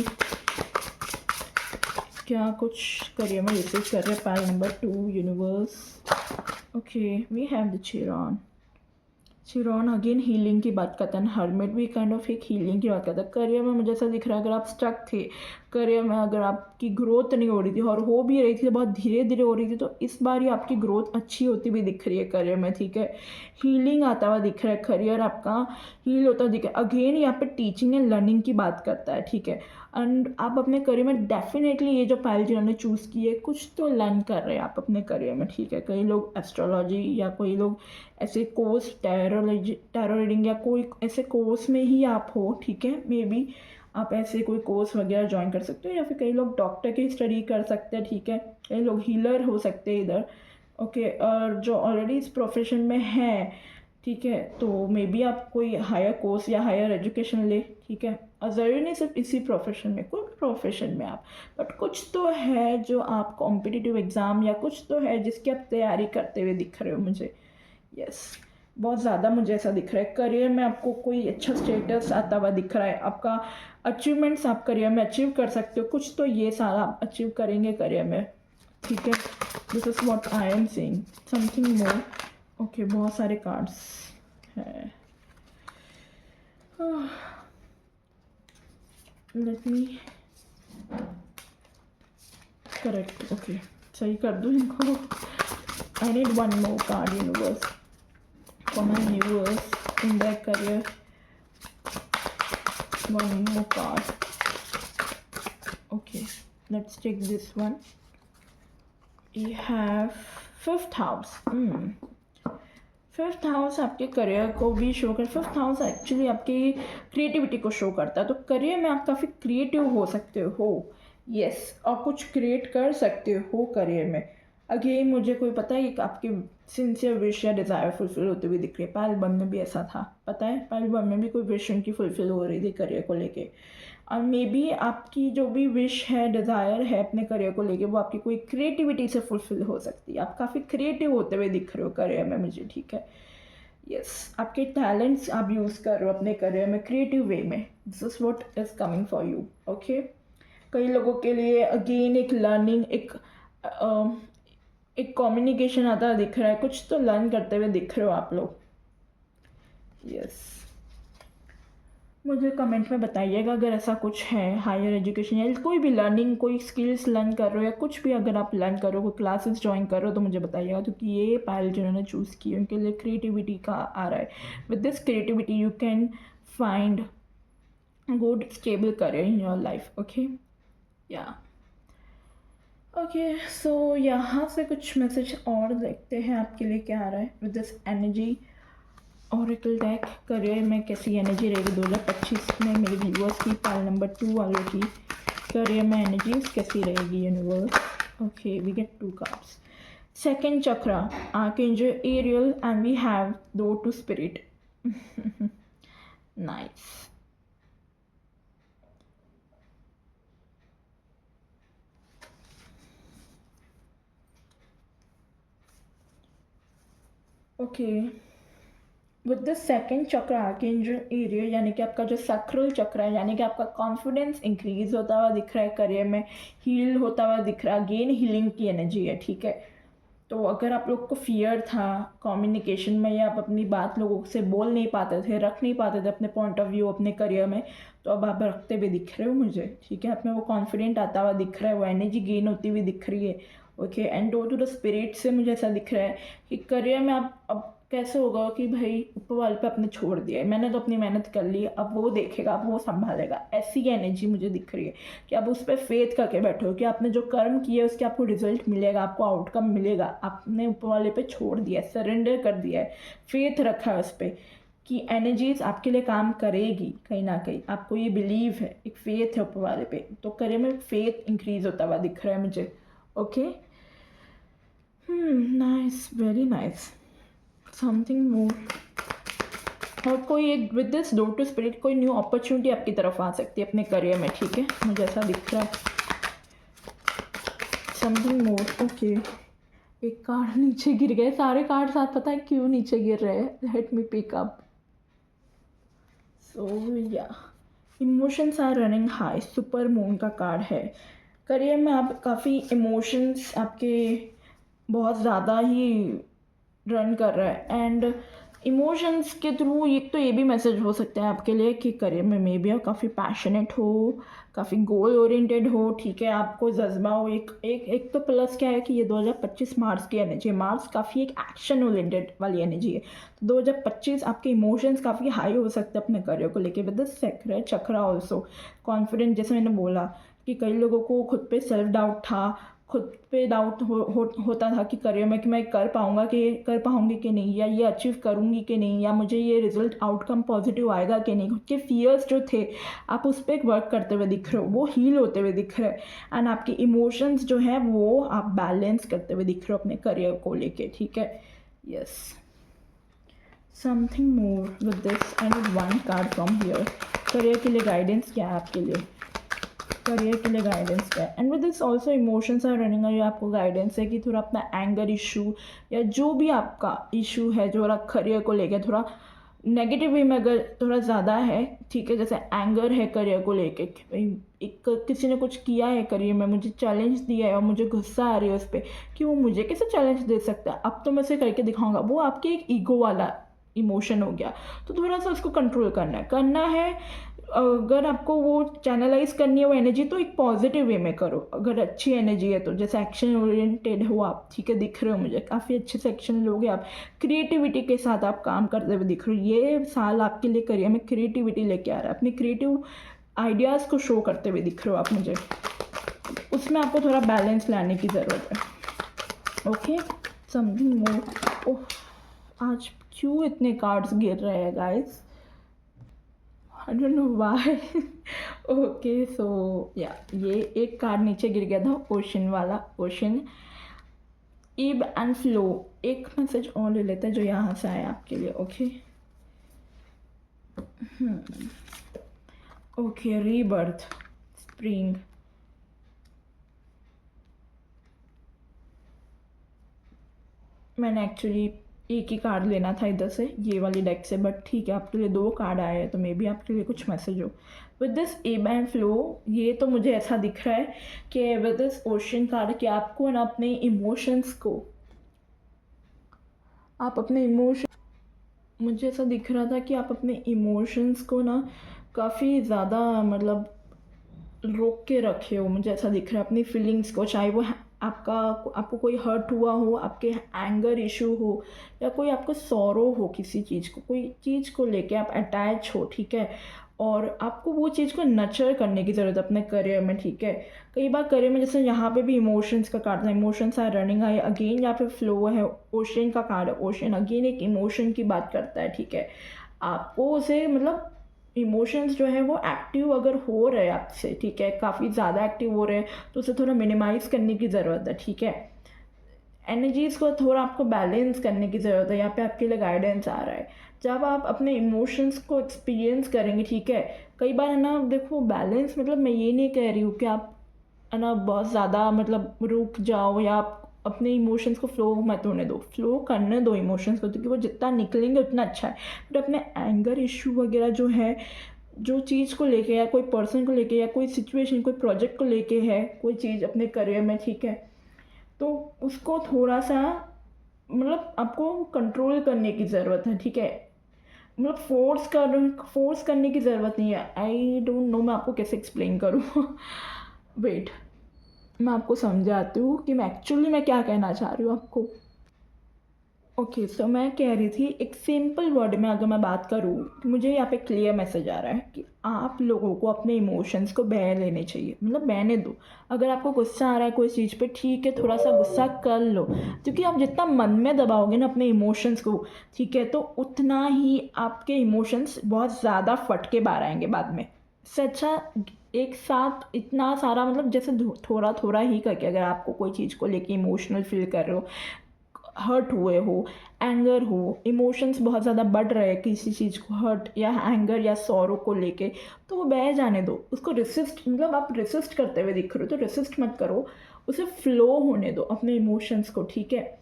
क्या कुछ करियर में रिसीव कर रहे हैं। Pile number 2 universe. Okay, we have the Chiron. Chiron again healing की बात करता है, हर्मिट भी काइंड ऑफ एक हीलिंग की बात करता है। करियर में मुझे ऐसा दिख रहा है अगर आप स्टक थे करियर में, अगर आपकी ग्रोथ नहीं हो रही थी और हो भी रही थी तो बहुत धीरे धीरे हो रही थी, तो इस बार ही आपकी ग्रोथ अच्छी होती हुई दिख रही है करियर में, ठीक है। हीलिंग आता हुआ दिख रहा है, करियर आपका हील होता हुआ दिख रहा है। अगेन यहाँ पे टीचिंग एंड लर्निंग की बात करता है, ठीक है। एंड आप अपने करियर में डेफिनेटली ये जो पायल जिन्होंने चूज़ की है कुछ तो लर्न कर रहे हैं आप अपने करियर में, ठीक है। कई लोग एस्ट्रोलॉजी या कोई लोग ऐसे कोर्स टैरो रीडिंग या कोई ऐसे कोर्स में ही आप हो, ठीक है। मे बी आप ऐसे कोई कोर्स वगैरह ज्वाइन कर सकते हो, या फिर कई लोग डॉक्टर की स्टडी कर सकते हैं, ठीक है। कई लोग हीलर हो सकते हैं इधर, ओके। और जो ऑलरेडी इस प्रोफेशन में है, ठीक है, तो मे बी आप कोई हायर कोर्स या हायर एजुकेशन ले, ठीक है। और ज़रूरी नहीं सिर्फ इसी प्रोफेशन में, कोई भी प्रोफेशन में आप, बट कुछ तो है जो आप कॉम्पिटिटिव एग्ज़ाम या कुछ तो है जिसकी आप तैयारी करते हुए दिख रहे हो मुझे। यस, बहुत ज़्यादा मुझे ऐसा दिख रहा है। करियर में आपको कोई अच्छा स्टेटस आता हुआ दिख रहा है, आपका अचीवमेंट्स आप करियर में अचीव कर सकते हो, कुछ तो ये सारा आप अचीव करेंगे करियर में, ठीक है। This is what I am saying, something more. Okay, बहुत सारे कार्ड्स हैं। लेट मी करेक्ट, ओके, सही कर दूँ इनको। I need one more card universe for my viewers in their career. One more card. Okay, let's take this one. We have fifth house. Fifth house आपके career को भी show कर, fifth house actually आपकी creativity को show करता है। तो career में आप काफ़ी क्रिएटिव हो सकते हो, यस, और कुछ क्रिएट कर सकते हो करियर में। अगेन मुझे कोई पता है कि आपकी सिंसियर विश या डिज़ायर फुलफिल होते हुए दिख रही है। पहल वन में भी ऐसा था, पता है, पहल वन में भी कोई विश उनकी फुलफिल हो रही थी करियर को लेके। और मे बी आपकी जो भी विश है, डिज़ायर है अपने करियर को लेके, वो आपकी कोई क्रिएटिविटी से फुलफिल हो सकती है। आप काफ़ी क्रिएटिव होते हुए दिख रहे हो करियर में मुझे, ठीक है। यस, आपके टैलेंट्स आप यूज़ कर रहे हो अपने करियर में क्रिएटिव वे में। This is what is coming for you, okay. कई लोगों के लिए अगेन एक लर्निंग, एक कम्युनिकेशन आता दिख रहा है, कुछ तो लर्न करते हुए दिख रहे हो आप लोग। यस, मुझे कमेंट में बताइएगा अगर ऐसा कुछ है, हायर एजुकेशन या कोई भी लर्निंग, कोई स्किल्स लर्न कर रहे हो या कुछ भी अगर आप लर्न कर रहे हो, कोई क्लासेस ज्वाइन कर रहे हो, तो मुझे बताइएगा। क्योंकि ये पायल जिन्होंने चूज़ की उनके लिए क्रिएटिविटी का आ रहा है। With this creativity you can find good stable career in your life, okay. या ओके, सो यहाँ से कुछ मैसेज और देखते हैं आपके लिए क्या आ रहा है। With this energy oracle deck, career में कैसी एनर्जी रहेगी 2025 में मेरे व्यूअर्स की, पाल नंबर 2 वालों की करियर में एनर्जी कैसी रहेगी universe. Okay, we get 2 cards. Second chakra, archangel Ariel, and we have door to spirit. Nice. Okay, with the second chakra archangel Ariel, यानी कि आपका जो सैक्रल चक्र है, यानी कि आपका कॉन्फिडेंस इंक्रीज होता हुआ दिख रहा है करियर में, हील होता हुआ दिख रहा है, अगेन हीलिंग की एनर्जी है, ठीक है। तो अगर आप लोग को फियर था कम्युनिकेशन में, या आप अपनी बात लोगों से बोल नहीं पाते थे, रख नहीं पाते थे अपने पॉइंट ऑफ व्यू अपने करियर में, तो अब आप रखते हुए दिख रहे हो मुझे, ठीक है। आप में वो कॉन्फिडेंट आता हुआ दिख रहा है, वो एनर्जी गेन होती हुई दिख रही है, okay. And door to the spirit से मुझे ऐसा दिख रहा है कि करियर में आप अब कैसे होगा कि भाई ऊपर वाले पे आपने छोड़ दिया है, मैंने तो अपनी मेहनत कर ली, अब वो देखेगा, अब वो संभालेगा, ऐसी एनर्जी मुझे दिख रही है कि आप उस पर फेथ करके बैठे हो कि आपने जो कर्म किया है उसके आपको रिजल्ट मिलेगा, आपको आउटकम मिलेगा। आपने ऊपर वाले पे छोड़ दिया है, सरेंडर कर दिया है, फेथ रखा है उस पर कि एनर्जीज आपके लिए काम करेगी कहीं ना कहीं, आपको ये बिलीव है, एक फेथ है ऊपर वाले पे, तो करियर में फेथ इंक्रीज होता हुआ दिख रहा है मुझे, okay. Nice, very nice, something more. और कोई एक with this door to spirit कोई न्यू अपॉर्चुनिटी आपकी तरफ आ सकती है अपने करियर में, ठीक है, मुझे ऐसा दिख रहा है। Something more, okay. एक कार्ड नीचे गिर गए, सारे कार्ड्स आप पता है क्यों नीचे गिर रहे हैं, let me pick up. So yeah, emotions are running high, super moon का कार्ड है। करियर में आप काफ़ी इमोशंस आपके बहुत ज़्यादा ही रन कर रहा है। एंड इमोशंस के थ्रू एक तो ये भी मैसेज हो सकता है आपके लिए कि करियर में मे बी आप काफ़ी पैशनेट हो, काफ़ी गोल ओरिएंटेड हो, ठीक है, आपको जज्बा हो। एक एक एक तो प्लस क्या है कि ये 2025 मार्स की एनर्जी है। मार्स काफ़ी एक एक्शन ओरिएंटेड वाली एनर्जी है, तो 2025 आपके इमोशंस काफ़ी हाई हो सकते हैं अपने करियर को लेके। विद द चक्र चक्रा ऑल्सो कॉन्फिडेंट, जैसे मैंने बोला कि कई लोगों को खुद पे सेल्फ डाउट था, खुद पे डाउट होता था कि करियर में कि मैं कर पाऊँगी कि नहीं, या ये अचीव करूँगी कि नहीं, या मुझे ये रिजल्ट आउटकम पॉजिटिव आएगा कि नहीं। खुद के फियर्स जो थे, आप उस पर वर्क करते हुए दिख रहे हो, वो हील होते हुए दिख रहे हैं। एंड आपके इमोशंस जो है वो आप बैलेंस करते हुए दिख रहे हो अपने करियर को लेके, ठीक है। Yes, something more with this and one card from here. Career के लिए गाइडेंस क्या है आपके लिए, करियर के लिए गाइडेंस क्या है। And with this also emotions are running, ये आपको गाइडेंस है कि थोड़ा अपना एंगर इशू या जो भी आपका इशू है जो करियर को लेकर थोड़ा नेगेटिव वे में अगर थोड़ा ज़्यादा है, ठीक है, जैसे एंगर है करियर को लेके कि भाई एक किसी ने कुछ किया है करियर में, मुझे चैलेंज दिया है और मुझे गुस्सा आ रही है उस पर कि वो मुझे कैसे चैलेंज दे सकता है, अब तो मैं उसे करके दिखाऊंगा। वो आपके एक ईगो वाला इमोशन हो गया, तो थोड़ा सा उसको कंट्रोल करना है। अगर आपको वो चैनलाइज करनी है वो एनर्जी, तो एक पॉजिटिव वे में करो। अगर अच्छी एनर्जी है तो जैसे एक्शन ओरिएंटेड हो आप, ठीक है, दिख रहे हो मुझे काफ़ी अच्छे से एक्शन लोगे आप, क्रिएटिविटी के साथ आप काम करते हुए दिख रहे हो। ये साल आपके लिए करियर में क्रिएटिविटी लेके आ रहा है, अपने क्रिएटिव आइडियाज़ को शो करते हुए दिख रहे हो आप मुझे। उसमें आपको थोड़ा बैलेंस लाने की ज़रूरत है। Okay, something more. ओह, आज क्यों इतने कार्ड्स गिर रहे हैं guys, I don't know why. Okay, so या ये एक कार्ड नीचे गिर गया था, ओशन वाला, ओशन इब एंड फ्लो। एक मैसेज और ले लेते हैं जो यहाँ से आया आपके लिए। Okay, okay, rebirth, spring. मैंने एक्चुअली एक ही कार्ड लेना था इधर से, ये वाली डेक से, बट ठीक है, आपके लिए दो कार्ड आए हैं तो मे बी आपके लिए कुछ मैसेज हो। विद दिस एब एंड फ्लो, ये तो मुझे ऐसा दिख रहा है कि विद दिस ओशन कार्ड कि आपको ना अपने इमोशंस को, आप अपने इमोशन, मुझे ऐसा दिख रहा था कि आप अपने इमोशंस को ना काफ़ी ज़्यादा मतलब रोक के रखे हो। मुझे ऐसा दिख रहा है अपनी फीलिंग्स को, चाहे वो आपका, आपको कोई हर्ट हुआ हो, आपके एंगर इशू हो, या कोई आपको सॉरो हो किसी चीज़ को, कोई चीज़ को लेके आप अटैच हो, ठीक है, और आपको वो चीज़ को नर्चर करने की ज़रूरत है अपने करियर में, ठीक है। कई बार करियर में, जैसे यहाँ पे भी इमोशंस का कार्ड था, इमोशंस आर रनिंग है अगेन, यहाँ पे फ्लो है, ओशन का कार्ड है, ओशन अगेन एक इमोशन की बात करता है, ठीक है। आपको उसे मतलब इमोशंस जो है वो एक्टिव अगर हो रहे हैं आपसे, ठीक है, काफ़ी ज़्यादा एक्टिव हो रहे हैं, तो उसे थोड़ा मिनिमाइज़ करने की ज़रूरत है, ठीक है। एनर्जीज़ को थोड़ा आपको बैलेंस करने की ज़रूरत है। यहाँ पे आपके लिए गाइडेंस आ रहा है, जब आप अपने इमोशंस को एक्सपीरियंस करेंगे, ठीक है। कई बार है ना, देखो बैलेंस मतलब मैं ये नहीं कह रही हूँ कि आप है ना बहुत ज़्यादा मतलब रुक जाओ या आप अपने इमोशंस को फ्लो मत होने दो, फ्लो करने दो इमोशंस को, क्योंकि वो जितना निकलेंगे उतना अच्छा है। बट अपने एंगर इशू वगैरह जो है, जो चीज़ को लेके या कोई पर्सन को लेके या कोई सिचुएशन, कोई प्रोजेक्ट को लेके है, कोई चीज़ अपने करियर में, ठीक है, तो उसको थोड़ा सा मतलब आपको कंट्रोल करने की ज़रूरत है, ठीक है। मतलब फोर्स करने की ज़रूरत नहीं है। आई डोंट नो मैं आपको कैसे एक्सप्लेन करूँ। वेट, मैं आपको समझाती हूँ कि मैं एक्चुअली मैं क्या कहना चाह रही हूँ आपको। ओके, सो मैं कह रही थी एक सिंपल वर्ड में अगर मैं बात करूँ, तो मुझे यहाँ पे क्लियर मैसेज आ रहा है कि आप लोगों को अपने इमोशंस को बह लेने चाहिए, मतलब बहने दो। अगर आपको गुस्सा आ रहा है कोई चीज़ पे, ठीक है, थोड़ा सा गुस्सा कर लो, क्योंकि आप जितना मन में दबाओगे ना अपने इमोशंस को, ठीक है, तो उतना ही आपके इमोशंस बहुत ज़्यादा फट के बाहर आएंगे बाद में। इससे अच्छा एक साथ इतना सारा मतलब जैसे थोड़ा थोड़ा ही करके, अगर आपको कोई चीज़ को लेके इमोशनल फील कर रहे हो, हर्ट हुए हो, एंगर हो, इमोशंस बहुत ज़्यादा बढ़ रहे हैं किसी चीज़ को हर्ट या एंगर या सॉरो को लेके, तो वो बह जाने दो। उसको रिसिस्ट, मतलब आप रिसिस्ट करते हुए दिख रहे हो तो रिसिस्ट मत करो, उसे फ्लो होने दो अपने इमोशंस को, ठीक है।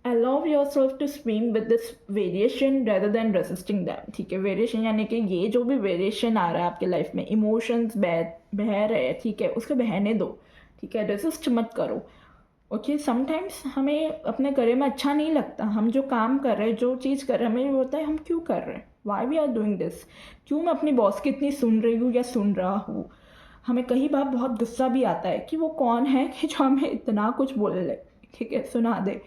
Allow yourself to swim with this variation rather than resisting them, ठीक है। वेरिएशन यानी कि ये जो भी वेरिएशन आ रहा है आपके लाइफ में, इमोशंस बह रहे हैं, ठीक है, उसको बहने दो, ठीक है, रेसिस्ट मत करो। ओके, समटाइम्स हमें अपने करियर में अच्छा नहीं लगता, हम जो काम कर रहे हैं, जो चीज़ कर रहे हैं, हमें ये होता है हम क्यों कर रहे हैं, why we are doing this, क्यों मैं अपनी बॉस की इतनी सुन रही हूँ या सुन रहा हूँ। हमें कई बार बहुत गुस्सा भी आता है कि वो कौन है कि जो हमें इतना कुछ बोल ले, ठीक है, सुना दे।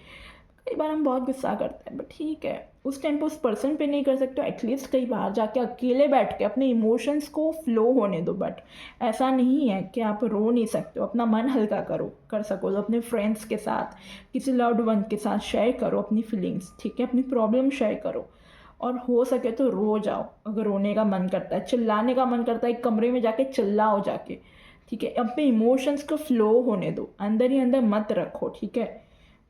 कई बार हम बहुत गुस्सा करते हैं, बट ठीक है, उस टाइम पे उस पर्सन पे नहीं कर सकते, एटलीस्ट कई बार जाके अकेले बैठ के अपने इमोशंस को फ्लो होने दो। बट ऐसा नहीं है कि आप रो नहीं सकते हो, अपना मन हल्का करो, कर सको तो अपने फ्रेंड्स के साथ, किसी लव्ड वन के साथ शेयर करो अपनी फीलिंग्स, ठीक है, अपनी प्रॉब्लम शेयर करो। और हो सके तो रो जाओ, अगर रोने का मन करता है, चिल्लाने का मन करता है, एक कमरे में जाके चिल्लाओ जाके, ठीक है, अपने इमोशंस को फ्लो होने दो, अंदर ही अंदर मत रखो, ठीक है।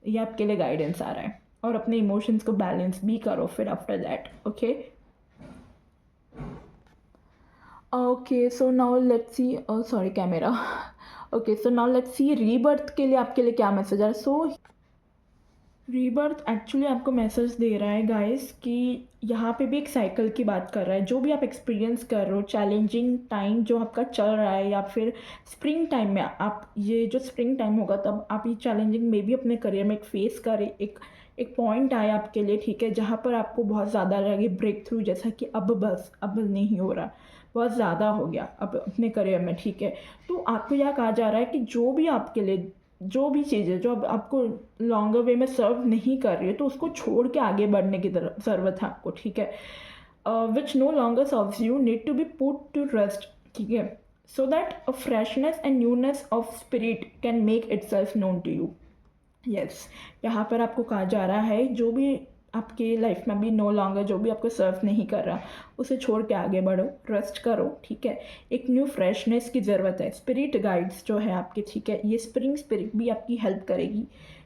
ये आपके लिए गाइडेंस आ रहा है। और अपने इमोशंस को बैलेंस भी करो फिर after that, okay. Okay, so now let's see, sorry camera. Okay, so now let's see rebirth के लिए आपके लिए क्या मैसेज है। सो रीबर्थ एक्चुअली आपको मैसेज दे रहा है गाइस कि यहाँ पे भी एक साइकिल की बात कर रहा है। जो भी आप एक्सपीरियंस कर रहे हो, चैलेंजिंग टाइम जो आपका चल रहा है, या फिर स्प्रिंग टाइम में आप, ये जो स्प्रिंग टाइम होगा तब आप ये चैलेंजिंग में भी अपने करियर में एक फेस करें, एक पॉइंट आए आपके लिए, ठीक है, जहाँ पर आपको बहुत ज़्यादा लगे ब्रेक थ्रू, जैसा कि अब बस अब नहीं हो रहा, बहुत ज़्यादा हो गया अब अपने करियर में, ठीक है। तो आपको यह कहा जा रहा है कि जो भी आपके लिए, जो भी चीज़ है जो अब आपको लॉन्गर वे में सर्व नहीं कर रही है, तो उसको छोड़ के आगे बढ़ने की ज़रूरत है आपको, ठीक है। Which no longer serves you need to be put to rest, ठीक है, so that a freshness and newness of spirit can make itself known to you. Yes, यहाँ पर आपको कहा जा रहा है जो भी आपकी लाइफ में भी नो लॉन्गर, जो भी आपको सर्व नहीं कर रहा, उसे छोड़ के आगे बढ़ो, रेस्ट करो, ठीक है। एक न्यू फ्रेशनेस की ज़रूरत है। स्पिरिट गाइड्स जो है आपके, ठीक है, ये स्प्रिंग स्पिरिट भी आपकी हेल्प करेगी,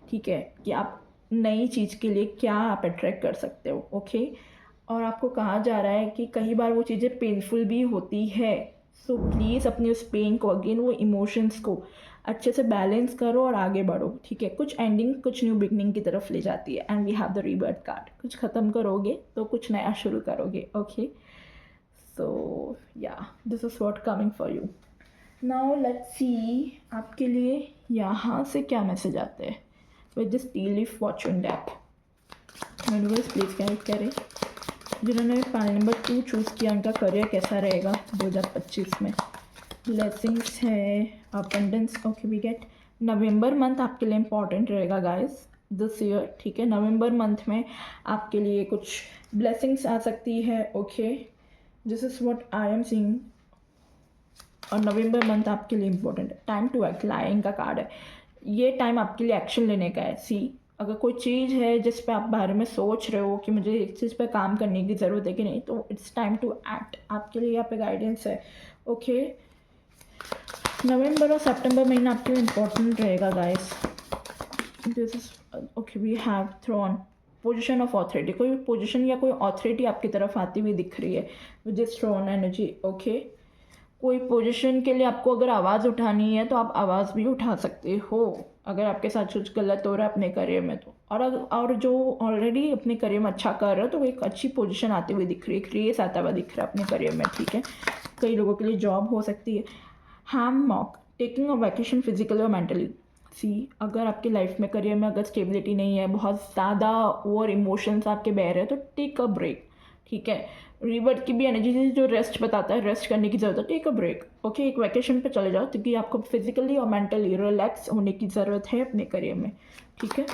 ठीक है, कि आप नई चीज़ के लिए क्या आप अट्रैक्ट कर सकते हो, ओके। और आपको कहा जा रहा है कि कई बार वो चीज़ें पेनफुल भी होती है, सो प्लीज़ अपने उस पेन को, अगेन वो इमोशंस को अच्छे से बैलेंस करो और आगे बढ़ो, ठीक है। कुछ एंडिंग कुछ न्यू बिगनिंग की तरफ ले जाती है, and we have the rebirth card. कुछ ख़त्म करोगे तो कुछ नया शुरू करोगे, ओके। सो या this is what coming for you. Now let's see आपके लिए यहाँ से क्या मैसेज आते हैं with this T leaf Fortune deck. Universe please guide करें जिन्होंने फाइल नंबर 2 चूज़ किया, उनका करियर कैसा रहेगा 2025 में। ब्लेसिंग्स है, abundance, okay we get November month आपके लिए इम्पॉर्टेंट रहेगा गाइस दिस ईयर, ठीक है। नवंबर मंथ में आपके लिए कुछ ब्लेसिंग्स आ सकती है, okay, this is what I am seeing. और नवंबर मंथ आपके लिए इम्पोर्टेंट है। टाइम टू एक्ट, लाइंग का कार्ड है, ये टाइम आपके लिए एक्शन लेने का है। सी, अगर कोई चीज़ है जिस पे आप बारे में सोच रहे हो कि मुझे इस चीज़ पे काम करने की ज़रूरत है कि नहीं, तो इट्स टाइम टू एक्ट, आपके लिए यहाँ पे गाइडेंस है, ओके। नवंबर और सितंबर महीना आपके लिए इम्पोर्टेंट रहेगा guys. This is okay, we have throne position of authority, कोई पोजिशन या कोई ऑथोरिटी आपकी तरफ आती हुई दिख रही है with this throne energy, okay. कोई पोजीशन के लिए आपको अगर आवाज़ उठानी है तो आप आवाज़ भी उठा सकते हो, अगर आपके साथ कुछ गलत हो रहा है अपने करियर में तो। और जो ऑलरेडी अपने करियर में अच्छा कर रहे हो, तो एक अच्छी पोजीशन आती हुई दिख रही है, क्रेज आता हुआ दिख रहा है अपने करियर में, ठीक है। कई लोगों के लिए जॉब हो सकती है। Hammock, taking a vacation physically और मेंटली। सी, अगर आपकी लाइफ में करियर में अगर स्टेबिलिटी नहीं है, बहुत ज़्यादा ओवर इमोशंस आपके बह रहे हैं, तो टेक अ ब्रेक, ठीक है। रिबर्थ की भी एनर्जी थी जो रेस्ट बताता है, रेस्ट करने की ज़रूरत है, टेक अ ब्रेक, ओके। एक वैकेशन पे चले जाओ, क्योंकि आपको फिजिकली और मेंटली रिलैक्स होने की ज़रूरत है अपने करियर में, ठीक है।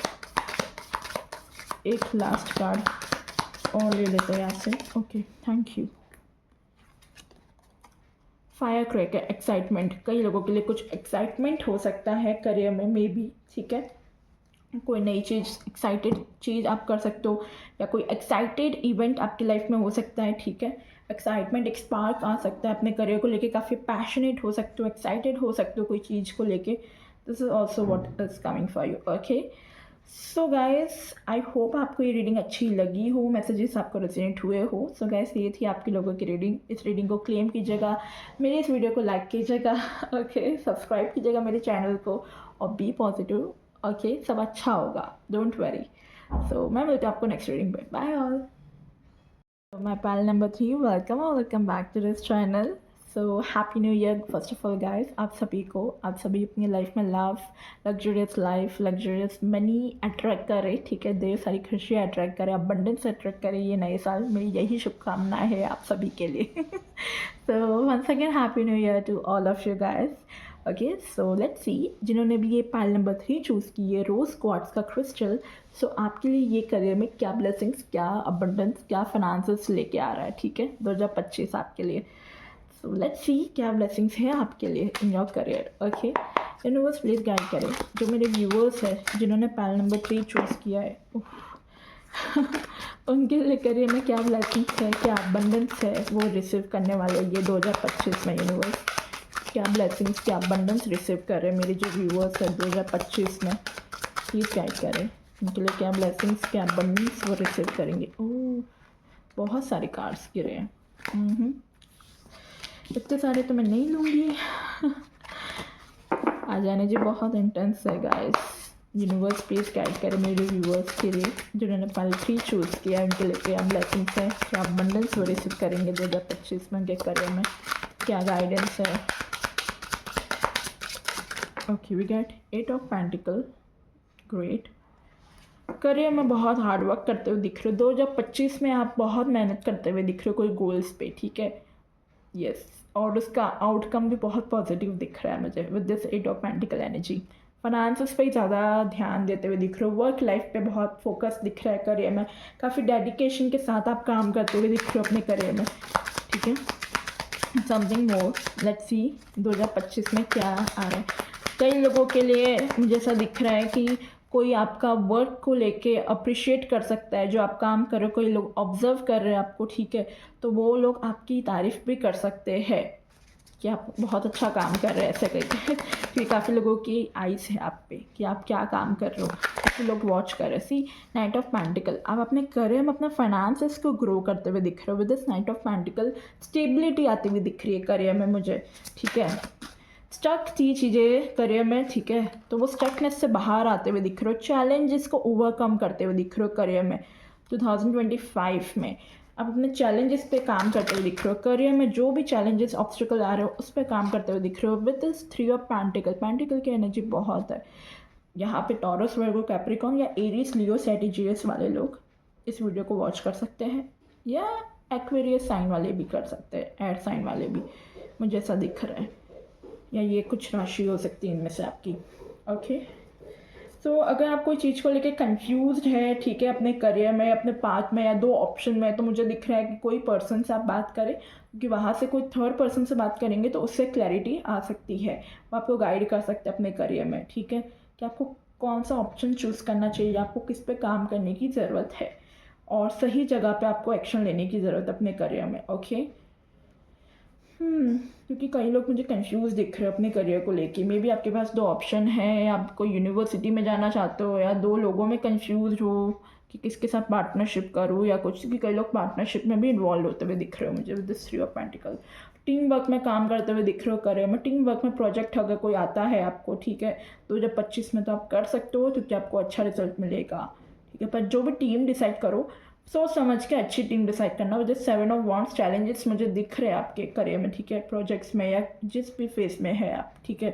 एक लास्ट कार्ड और ले लेते हैं यहाँ से, okay, thank you. Fire cracker, excitement, कई लोगों के लिए कुछ एक्साइटमेंट हो सकता है करियर में, मे बी, ठीक है। कोई नई चीज़, एक्साइटेड चीज़ आप कर सकते हो, या कोई एक्साइटेड इवेंट आपकी लाइफ में हो सकता है, ठीक है। एक्साइटमेंट, एक स्पार्क आ सकता है अपने करियर को लेके, काफ़ी पैशनेट हो सकते हो, एक्साइटेड हो सकते हो कोई चीज़ को लेके। This is also what is coming for you, okay. So guys, I hope आपको ये रीडिंग अच्छी लगी हो, मैसेजेस आपको रेजोनेट हुए हो। सो गाइस, ये थी आपकी लोगों की रीडिंग। इस रीडिंग को क्लेम कीजिएगा, मेरे इस वीडियो को लाइक कीजिएगा, ओके, सब्सक्राइब कीजिएगा मेरे चैनल को, और बी पॉजिटिव, ओके, सब अच्छा होगा, डोंट वरी। सो मैं मिलती हूँ आपको नेक्स्ट रीडिंग पे, bye all. My pile number 3, welcome और welcome back to this channel. So happy new year first of all guys, आप सभी को, आप सभी अपनी लाइफ में love, luxurious life, luxurious money attract करें, ठीक है, ढेर सारी खुशियाँ अट्रैक्ट करें, अबंडेंस अट्रैक्ट करें ये नए साल। मेरी यही शुभकामनाएं है आप सभी के लिए। So once again happy new year to all of you guys. Okay, so let's see, जिन्होंने भी ये पाइल नंबर 3 चूज़ की है, रोज़ क्वार्ट्स का क्रिस्टल, सो आपके लिए ये करियर में क्या ब्लेसिंग्स, क्या अबंडेंस, क्या फाइनेंसेस लेके आ रहा है, ठीक है, 2025 आपके लिए। सो लेट्स सी क्या ब्लेसिंग्स हैं आपके लिए in your career. Okay, universe please guide करें जो मेरे व्यूअर्स हैं जिन्होंने पाइल नंबर 3 चूज़ किया है। उनके लिए करियर में क्या ब्लेसिंग्स है, क्या अबंडेंस है वो रिसीव करने वाले ये 2025 में। यूनिवर्स क्या ब्लेसिंग्स, क्या अबंडेंस रिसीव कर रहे हैं मेरे जो व्यूअर्स हैं 2025 में, प्लीज़ गाइड करें उनके लिए क्या ब्लेसिंग्स, क्या अबंडेंस वो रिसीव करेंगे। ओह, बहुत सारे कार्ड्स गिरे हैं। इतने सारे तो मैं नहीं लूँगी। आ जाने जी, बहुत इंटेंस है गाइस। यूनिवर्स प्लीज़ गाइड करें मेरे व्यूअर्स के लिए जिन्होंने पाइल 3 चूज़ किया, उनके लिए क्या ब्लेसिंग्स है, क्या अबंडेंस वो रिसीव करेंगे 2025 में उनके करियर में, क्या गाइडेंस है। Okay, we get 8 of pentacle, great. Career में बहुत हार्ड वर्क करते हुए दिख रहे हो 2025 में, आप बहुत मेहनत करते हुए दिख रहे हो कोई गोल्स पे, ठीक है, यस, और उसका आउटकम भी बहुत पॉजिटिव दिख रहा है मुझे with this 8 of pentacle energy. Finances पे ज़्यादा ध्यान देते हुए दिख रहे हो, वर्क लाइफ पे बहुत फोकस दिख रहा है करियर में, काफ़ी डेडिकेशन के साथ आप काम करते हुए दिख रहे हो अपने करियर में, ठीक है। समथिंग मोर, लेट्स सी 2025 में क्या आ रहा है। कई लोगों के लिए मुझे ऐसा दिख रहा है कि कोई आपका वर्क को लेके अप्रिशिएट कर सकता है, जो आप काम कर रहे हो, कोई लोग ऑब्जर्व कर रहे हैं आपको, ठीक है, तो वो लोग आपकी तारीफ़ भी कर सकते हैं कि आप बहुत अच्छा काम कर रहे हैं, ऐसे करके। क्योंकि काफ़ी लोगों की आइज़ है आप पे कि आप क्या काम कर रहे हो, काफ़ी लोग वॉच कर रहे हैं। सी नाइट ऑफ पेंटिकल, आप अपने करियर में अपने फाइनेंसेस को ग्रो करते हुए दिख रहे हो with this night of pentacle. Stability आती हुई दिख रही है करियर में मुझे, ठीक है। स्टक थी चीज़ें करियर में, ठीक है, तो वो स्टकनेस से बाहर आते हुए दिख रहे हो, चैलेंजेस को ओवरकम करते हुए दिख रहे हो करियर में 2025 में। आप अपने चैलेंजेस पे काम करते हुए दिख रहे हो करियर में, जो भी चैलेंजेस ऑब्स्टिकल आ रहे हो उस पर काम करते हुए दिख रहे हो with this 3 of pentacle. Pentacle की एनर्जी बहुत है यहाँ पे। टॉरस, वर्गो, कैप्रिकॉर्न या एरीज, लियो, सैजिटेरियस वाले लोग इस वीडियो को वॉच कर सकते हैं, या एक्वेरियस साइन वाले भी कर सकते हैं, एयर साइन वाले भी, मुझे ऐसा दिख रहा है, या ये कुछ राशि हो सकती है इनमें से आपकी। ओके, सो अगर आप कोई चीज़ को लेके कंफ्यूज्ड है, ठीक है, अपने करियर में, अपने पाथ में या 2 ऑप्शन में, तो मुझे दिख रहा है कि कोई पर्सन से आप बात करें, क्योंकि वहाँ से कोई थर्ड पर्सन से बात करेंगे तो उससे क्लैरिटी आ सकती है, वो आपको गाइड कर सकते हैं अपने करियर में, ठीक है, कि आपको कौन सा ऑप्शन चूज़ करना चाहिए, आपको किस पे काम करने की ज़रूरत है, और सही जगह पे आपको एक्शन लेने की ज़रूरत है अपने करियर में। ओके, क्योंकि कई लोग मुझे कंफ्यूज दिख रहे हैं अपने करियर को लेके। मे बी आपके पास 2 ऑप्शन है, आप कोई यूनिवर्सिटी में जाना चाहते हो, या 2 लोगों में कंफ्यूज हो कि किसके साथ पार्टनरशिप करूँ या कुछ, क्योंकि कई लोग पार्टनरशिप में भी इन्वॉल्व होते हुए दिख रहे हो मुझे with this 3 of pentacle. Team work में काम करते हुए दिख रहे हो करियर में, टीम वर्क में प्रोजेक्ट अगर कोई आता है आपको, ठीक है, 2025 में तो आप कर सकते हो क्योंकि आपको अच्छा रिजल्ट मिलेगा, ठीक है, पर जो भी टीम डिसाइड करो, सोच समझ के अच्छी टीम डिसाइड करना। मुझे 7 ऑफ वॉन्ड्स चैलेंजेस मुझे दिख रहे हैं आपके करियर में, ठीक है, प्रोजेक्ट्स में या जिस भी फेज में है आप, ठीक है,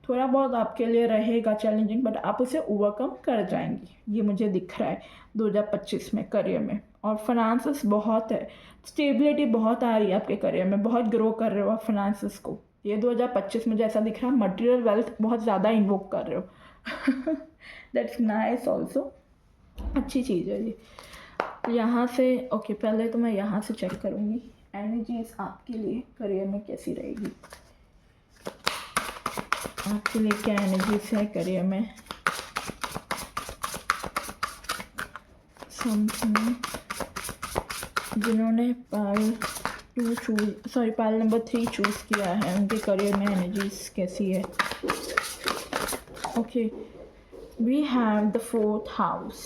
थोड़ा बहुत आपके लिए रहेगा चैलेंजिंग, बट आप उसे ओवरकम कर जाएंगी, ये मुझे दिख रहा है 2025 में करियर में। और फाइनेंसेस बहुत है, स्टेबिलिटी बहुत आ रही है आपके करियर में, बहुत ग्रो कर रहे हो आप फाइनेंसेस को, ये 2025 मुझे ऐसा दिख रहा है। मटेरियल वेल्थ बहुत ज़्यादा इन्वोक कर रहे हो। दैट्स नाइस ऑल्सो, अच्छी चीज़ है ये। यहाँ से ओके, पहले तो मैं यहाँ से चेक करूँगी एनर्जीज आपके लिए करियर में कैसी रहेगी, आपके लिए क्या एनर्जीज है करियर में। समथिंग, जिन्होंने पाइल नंबर 3 चूज़ किया है उनके करियर में एनर्जीज कैसी है। Okay, we have the 4th house.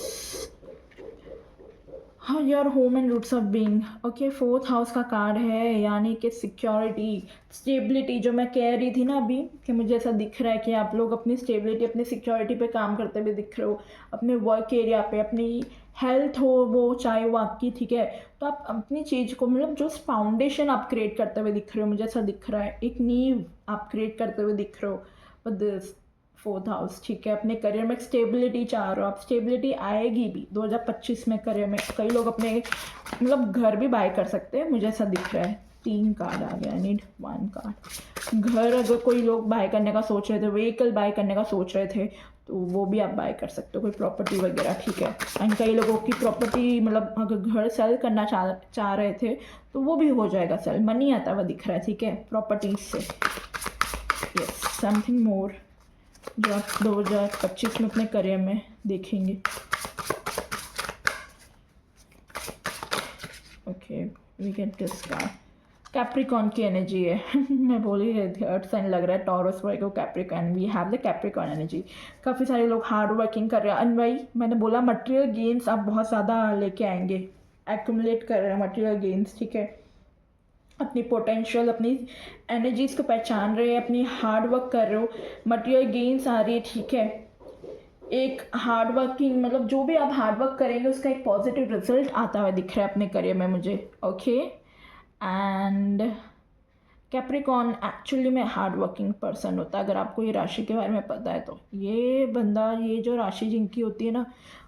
हाँ, your home and roots of being. Okay, fourth house का कार्ड है, यानी कि सिक्योरिटी, स्टेबिलिटी। जो मैं कह रही थी ना अभी कि मुझे ऐसा दिख रहा है कि आप लोग अपनी स्टेबिलिटी, अपनी सिक्योरिटी पे काम करते हुए दिख रहे हो, अपने वर्क एरिया पे, अपनी हेल्थ हो वो चाहे वो आपकी, ठीक है। तो आप अपनी चीज़ को, मतलब जो फाउंडेशन आप क्रिएट करते हुए दिख रहे हो, मुझे ऐसा दिख रहा है, एक नींव आप क्रिएट करते हुए दिख रहे हो दिस फोर्थ हाउस, ठीक है। अपने करियर में स्टेबिलिटी चाह रहे हो आप, स्टेबिलिटी आएगी भी 2025 में करियर में। कई लोग अपने मतलब घर भी बाय कर सकते हैं, मुझे ऐसा दिख रहा है। 3 कार्ड आ गया, नीड 1 कार्ड। घर अगर कोई लोग बाय करने का सोच रहे थे, व्हीकल बाय करने का सोच रहे थे, तो वो भी आप बाय कर सकते हो, कोई प्रॉपर्टी वगैरह, ठीक है। एंड कई लोगों की प्रॉपर्टी, मतलब अगर घर सेल करना चाह रहे थे तो वो भी हो जाएगा सेल, मनी आता हुआ दिख रहा है, ठीक है, प्रॉपर्टीज से। यस, समथिंग मोर जो आप 2025 में अपने करियर में देखेंगे। Okay, we get this card. Capricorn की एनर्जी है मैं बोल ही रही थी, अर्थ साइन लग रहा है, Taurus Virgo Capricorn, we have the Capricorn energy. काफ़ी सारे लोग हार्ड वर्किंग कर रहे हैं। अनवाई मैंने बोला मटेरियल गेन्स आप बहुत ज़्यादा लेके आएंगे, एक्यूमुलेट कर रहे हैं मटेरियल गेन्स, ठीक है। अपनी पोटेंशियल, अपनी एनर्जीज को पहचान रहे हैं, अपनी हार्ड वर्क कर रहे हो, मटेरियल गेन्स आ रही है, ठीक है। एक हार्ड वर्किंग, मतलब जो भी आप हार्ड वर्क करेंगे उसका एक पॉजिटिव रिजल्ट आता हुआ दिख रहा है अपने करियर में मुझे। ओके, एंड कैप्रिकॉन एक्चुअली में हार्ड वर्किंग पर्सन होता है, अगर आपको ये राशि के बारे में पता है तो। ये बंदा, ये जो राशि जिनकी होती है ना,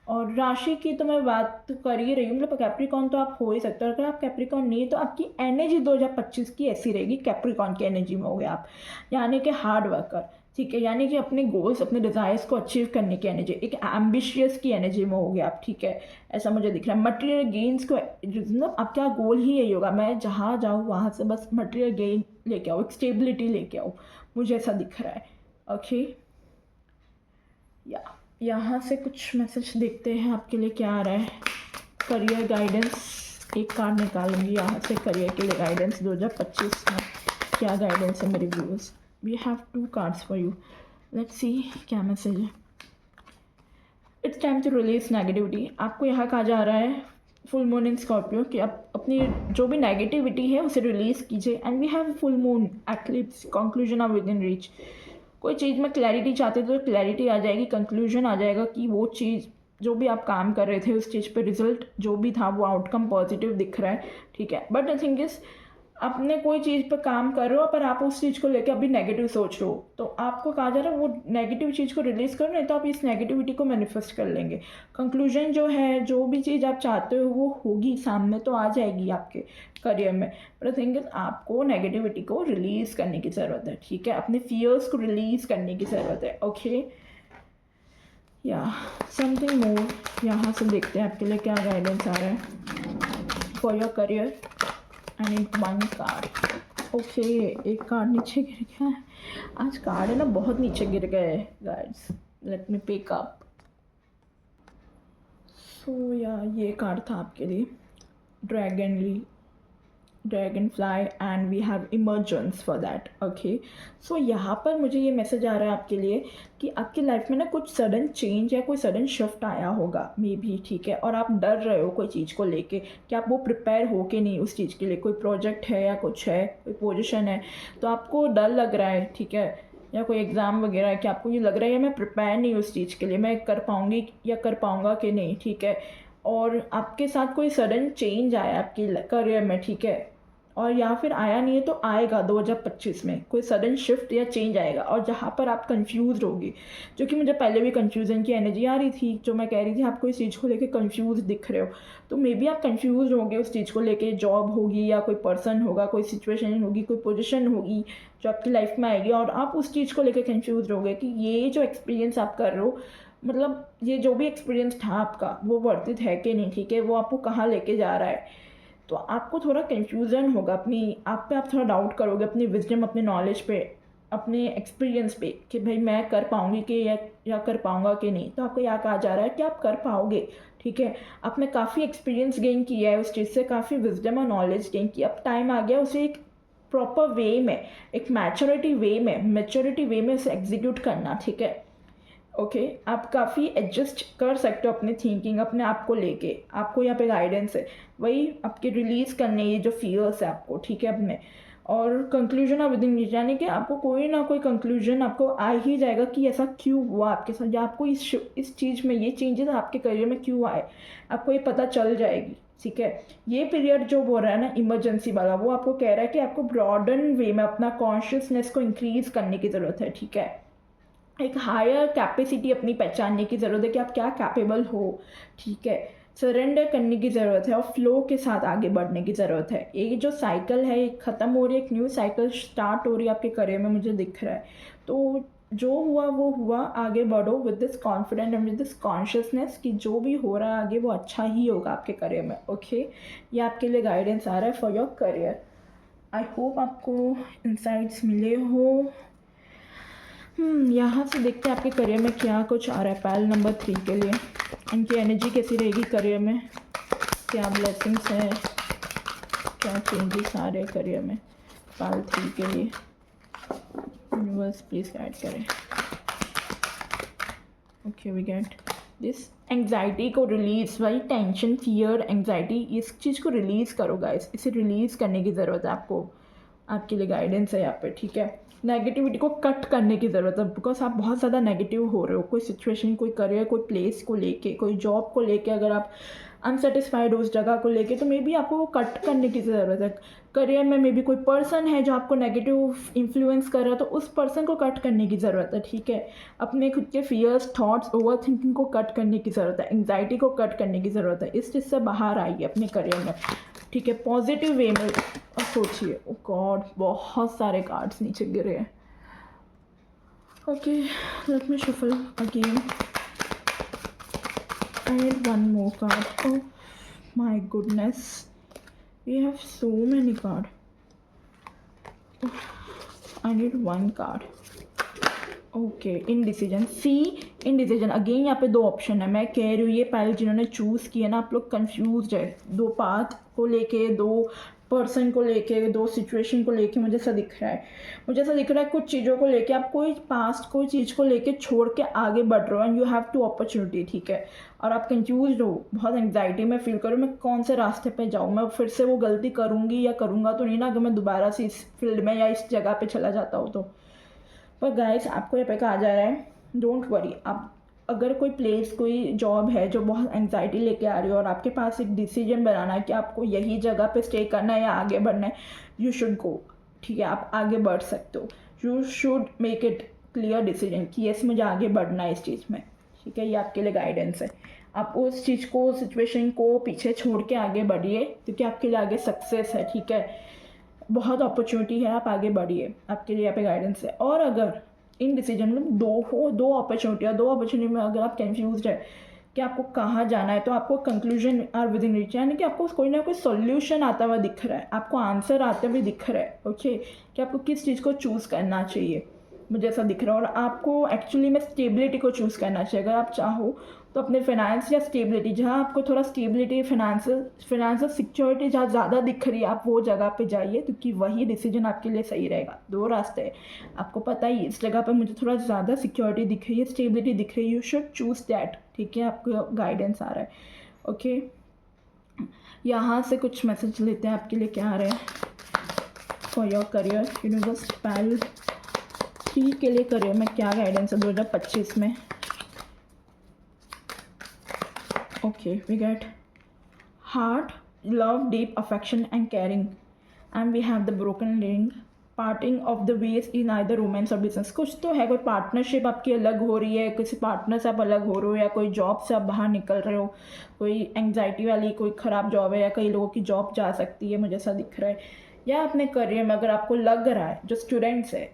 और राशि की तो मैं बात तो कर ही रही हूँ, मतलब कैप्रिकॉन तो आप हो ही सकते हो। अगर आप कैप्रिकॉन नहीं तो आपकी एनर्जी 2025 की ऐसी रहेगी, कैप्रिकॉन की एनर्जी में हो गए आप, यानी कि हार्ड वर्कर, ठीक है। यानी कि अपने गोल्स, अपने डिज़ायर्स को अचीव करने की एनर्जी, एक एम्बिशियस की एनर्जी में हो गया आप, ठीक है। ऐसा मुझे दिख रहा है। मटेरियल गेन्स को, मतलब आपका गोल ही यही होगा, मैं जहाँ जाऊँ वहाँ से बस मटेरियल गेन लेके आओ, एक स्टेबिलिटी लेके आओ, मुझे ऐसा दिख रहा है। ओके, या यहाँ से कुछ मैसेज देखते हैं आपके लिए क्या आ रहा है। करियर गाइडेंस, एक कार्ड निकालूंगी यहाँ से, करियर के लिए गाइडेंस 2025 में क्या गाइडेंस है मेरे viewers. We have 2 cards for you, let's see क्या मैसेज है। It's time to release negativity. आपको यहाँ कहा जा रहा है फुल मून इन स्कॉर्पियो कि आप अपनी जो भी नेगेटिविटी है उसे रिलीज़ कीजिए। And we have full moon eclipse, conclusion of within reach. कोई चीज़ में क्लैरिटी चाहते तो क्लैरिटी आ जाएगी, कंक्लूजन आ जाएगा कि वो चीज़ जो भी आप काम कर रहे थे उस चीज़ पे रिजल्ट जो भी था वो आउटकम पॉजिटिव दिख रहा है, ठीक है। बट द थिंग इज, अपने कोई चीज़ पर काम कर रहे हो पर आप उस चीज़ को लेकर अभी नेगेटिव सोच रहे हो, तो आपको कहा जा रहा है वो नेगेटिव चीज़ को रिलीज़ करो, नहीं तो आप इस नेगेटिविटी को मैनिफेस्ट कर लेंगे। कंक्लूजन जो है, जो भी चीज़ आप चाहते हो वो होगी, सामने तो आ जाएगी आपके करियर में। पर थिंक इज, आपको नेगेटिविटी को रिलीज़ करने की ज़रूरत है, ठीक है। अपने फियर्स को रिलीज़ करने की ज़रूरत है। ओके, या समथिंग मोर, यहाँ से देखते हैं आपके लिए क्या गाइडेंस आ रहा है for your career. I need 1 card. Okay, एक कार्ड नीचे गिर गया है। आज कार्ड है ना बहुत नीचे गिर गए guys, let me pick up. So या ये कार्ड था आपके लिए, dragonfly, and we have emergence for that. Okay, so यहाँ पर मुझे ये मैसेज आ रहा है आपके लिए कि आपकी लाइफ में ना कुछ सडन चेंज या कोई सडन शिफ्ट आया होगा मे भी, ठीक है। और आप डर रहे हो कोई चीज़ को लेके कि आप वो प्रिपेयर हो के नहीं उस चीज़ के लिए, कोई प्रोजेक्ट है या कुछ है, कोई पोजिशन है, तो आपको डर लग रहा है, ठीक है। या कोई एग्ज़ाम वगैरह है कि आपको ये लग रहा है मैं प्रिपेयर नहीं उस चीज़ के लिए, मैं कर पाऊँगी या कर पाऊँगा कि नहीं, ठीक है। और आपके साथ कोई सडन चेंज आया आपकी करियर में, ठीक है। और या फिर आया नहीं है तो आएगा 2025 में, कोई सडन शिफ्ट या चेंज आएगा, और जहाँ पर आप कंफ्यूज होगी, जो कि मुझे पहले भी कंफ्यूजन की एनर्जी आ रही थी, जो मैं कह रही थी आपको इस चीज़ को लेके कंफ्यूज दिख रहे हो, तो मे बी आप कंफ्यूज होंगे उस चीज़ को लेके। जॉब होगी या कोई पर्सन होगा, कोई सिचुएशन होगी, कोई पोजीशन होगी जो आपकी लाइफ में आएगी, और आप उस चीज़ को लेकर कंफ्यूज होगे कि ये जो एक्सपीरियंस आप कर रहे हो, मतलब ये जो भी एक्सपीरियंस था आपका वो वर्थित है कि नहीं, ठीक है, वो आपको कहाँ लेके जा रहा है। तो आपको थोड़ा कन्फ्यूज़न होगा, अपनी आप पे आप थोड़ा डाउट करोगे, अपनी विजडम, अपने नॉलेज पे, अपने एक्सपीरियंस पे, कि भाई मैं कर पाऊँगी कि या कर पाऊँगा कि नहीं। तो आपको यहाँ कहा जा रहा है कि आप कर पाओगे, ठीक है। आपने काफ़ी एक्सपीरियंस गेन किया है उस चीज़ से, काफ़ी विजडम और नॉलेज गेन किया। अब टाइम आ गया उसे एक प्रॉपर वे में, एक मैच्योरिटी वे में उसे एग्जीक्यूट करना, ठीक है। ओके आप काफ़ी एडजस्ट कर सकते हो अपनी थिंकिंग अपने आप को लेके, आपको यहाँ पे गाइडेंस है वही आपके रिलीज़ करने ये जो फियर्स है आपको, ठीक है अपने। और कंक्लूजन ऑफ विदिन यानी कि आपको कोई ना कोई कंक्लूजन आपको आ ही जाएगा कि ऐसा क्यों हुआ आपके साथ, या आपको इस चीज़ में ये चेंजेस आपके करियर में क्यों आए, आपको ये पता चल जाएगी, ठीक है। ये पीरियड जो हो रहा है ना इमरजेंसी वाला, वो आपको कह रहा है कि आपको ब्रॉडन वे में अपना कॉन्शियसनेस को इंक्रीज़ करने की ज़रूरत है, ठीक है। एक हायर कैपेसिटी अपनी पहचानने की ज़रूरत है कि आप क्या कैपेबल हो, ठीक है। सरेंडर करने की ज़रूरत है और फ्लो के साथ आगे बढ़ने की ज़रूरत है। ये जो साइकिल है ये ख़त्म हो रही है, एक न्यू साइकिल स्टार्ट हो रही है आपके करियर में, मुझे दिख रहा है। तो जो हुआ वो हुआ, आगे बढ़ो with this confident and with this consciousness कि जो भी हो रहा है आगे वो अच्छा ही होगा आपके करियर में, ओके। ये आपके लिए गाइडेंस आ रहा है for your career. I hope आपको इंसाइट्स मिले हो। यहाँ से देखते हैं आपके करियर में क्या कुछ आ रहा है पैल नंबर 3 के लिए। इनकी एनर्जी कैसी रहेगी करियर में, क्या ब्लेसिंग्स है, क्या चेंजेस आ रहे हैं करियर में पैल 3 के लिए। यूनिवर्स प्लीज़ गाइड करें। Okay we get this anxiety को रिलीज़, वही टेंशन फियर एंग्जाइटी, इस चीज़ को रिलीज़ करो गाइस, इसे रिलीज़ करने की ज़रूरत है आपको, आपके लिए गाइडेंस है यहाँ पे, ठीक है। नेगेटिविटी को कट करने की ज़रूरत है बिकॉज आप बहुत ज़्यादा नेगेटिव हो रहे हो, कोई सिचुएशन, कोई करियर, कोई प्लेस को लेके, कोई जॉब को लेके, अगर आप अनसेटिस्फाइड हो उस जगह को लेके तो मे बी आपको वो कट करने की ज़रूरत है। करियर में मे बी कोई पर्सन है जो आपको नेगेटिव इन्फ्लुएंस कर रहा है तो उस पर्सन को कट करने की ज़रूरत है, ठीक है। अपने खुद के फियर्स, थॉट्स, ओवर थिंकिंग को कट करने की ज़रूरत है, एंग्जाइटी को कट करने की ज़रूरत है, इस चीज़ से बाहर आइए अपने करियर में, ठीक है। पॉजिटिव वे में सोचिए। ओ गॉड, बहुत सारे कार्ड्स नीचे गिरे हैं। Okay let me shuffle again. I need one more card. Oh my goodness, we have so many cards. I need one card. ओके इनडिसीजन, सी इनडिसीजन अगेन। यहाँ पे दो ऑप्शन है, मैं कह रही हूँ ये पहले जिन्होंने चूज़ किया ना आप लोग कंफ्यूज है, दो पाथ को लेके, दो पर्सन को लेके, दो सिचुएशन को लेके, मुझे ऐसा दिख रहा है, मुझे ऐसा दिख रहा है कुछ चीज़ों को लेके आप कोई पास्ट कोई चीज़ को लेके छोड़ के आगे बढ़ रहे हो and you have two opportunity, ठीक है। और आप कंफ्यूज हो, बहुत एंग्जाइटी में फील करो मैं कौन से रास्ते पे जाऊँ, मैं फिर से वो गलती करूँगी या करूँगा तो नहीं ना अगर मैं दोबारा से इस फील्ड में या इस जगह पे चला जाता हूँ तो। पर गाइस आपको यहाँ पे कहा जा रहा है डोंट वरी, आप अगर कोई प्लेस, कोई जॉब है जो बहुत एंग्जाइटी लेके आ रही हो और आपके पास एक डिसीजन बनाना है कि आपको यही जगह पे स्टे करना है या आगे बढ़ना है, यू शुड गो, ठीक है। आप आगे बढ़ सकते हो, you should make it clear decision कि यस मुझे आगे बढ़ना है इस चीज़ में, ठीक है। ये आपके लिए गाइडेंस है, आप उस चीज़ को, सिचुएशन को पीछे छोड़ के आगे बढ़िए क्योंकि आपके लिए आगे सक्सेस है, ठीक है। बहुत अपॉर्चुनिटी है, आप आगे बढ़िए, आपके लिए यहाँ पे गाइडेंस है। और अगर इन डिसीजन में दो अपॉर्चुनिटी में अगर आप कंफ्यूज है कि आपको कहाँ जाना है तो आपको conclusion are within reach, यानी कि आपको कोई ना कोई सॉल्यूशन आता हुआ दिख रहा है, आपको आंसर आते हुए दिख रहा है, ओके, कि आपको किस चीज़ को चूज़ करना चाहिए, मुझे ऐसा दिख रहा है। और आपको एक्चुअली में स्टेबिलिटी को चूज़ करना चाहिए अगर आप चाहो तो अपने फाइनेंस या स्टेबिलिटी, जहाँ आपको थोड़ा स्टेबिलिटी, फाइनेंशियल सिक्योरिटी जहाँ ज़्यादा दिख रही है आप वो जगह पे जाइए क्योंकि वही डिसीजन आपके लिए सही रहेगा। दो रास्ते हैं, आपको पता ही इस जगह पे मुझे थोड़ा ज़्यादा सिक्योरिटी दिख रही है, स्टेबिलिटी दिख रही है, यू शुड चूज़ दैट, ठीक है। आपको गाइडेंस आ रहा है, ओके। यहाँ से कुछ मैसेज लेते हैं आपके लिए क्या आ रहा है फॉर योर करियर। यूनिवर्स पैल 3 के लिए करियर में क्या गाइडेंस है 2025 में। Okay, we get heart, love, deep affection and caring, and we have the broken ring, parting of the ways in either romance or business। कुछ तो है, कोई पार्टनरशिप आपकी अलग हो रही है, किसी पार्टनर से आप अलग हो रहे हो या कोई जॉब से आप बाहर निकल रहे हो, कोई एंग्जाइटी वाली कोई ख़राब जॉब है या कई लोगों की जॉब जा सकती है, मुझे ऐसा दिख रहा है। या अपने करियर में अगर आपको लग रहा है, जो स्टूडेंट्स है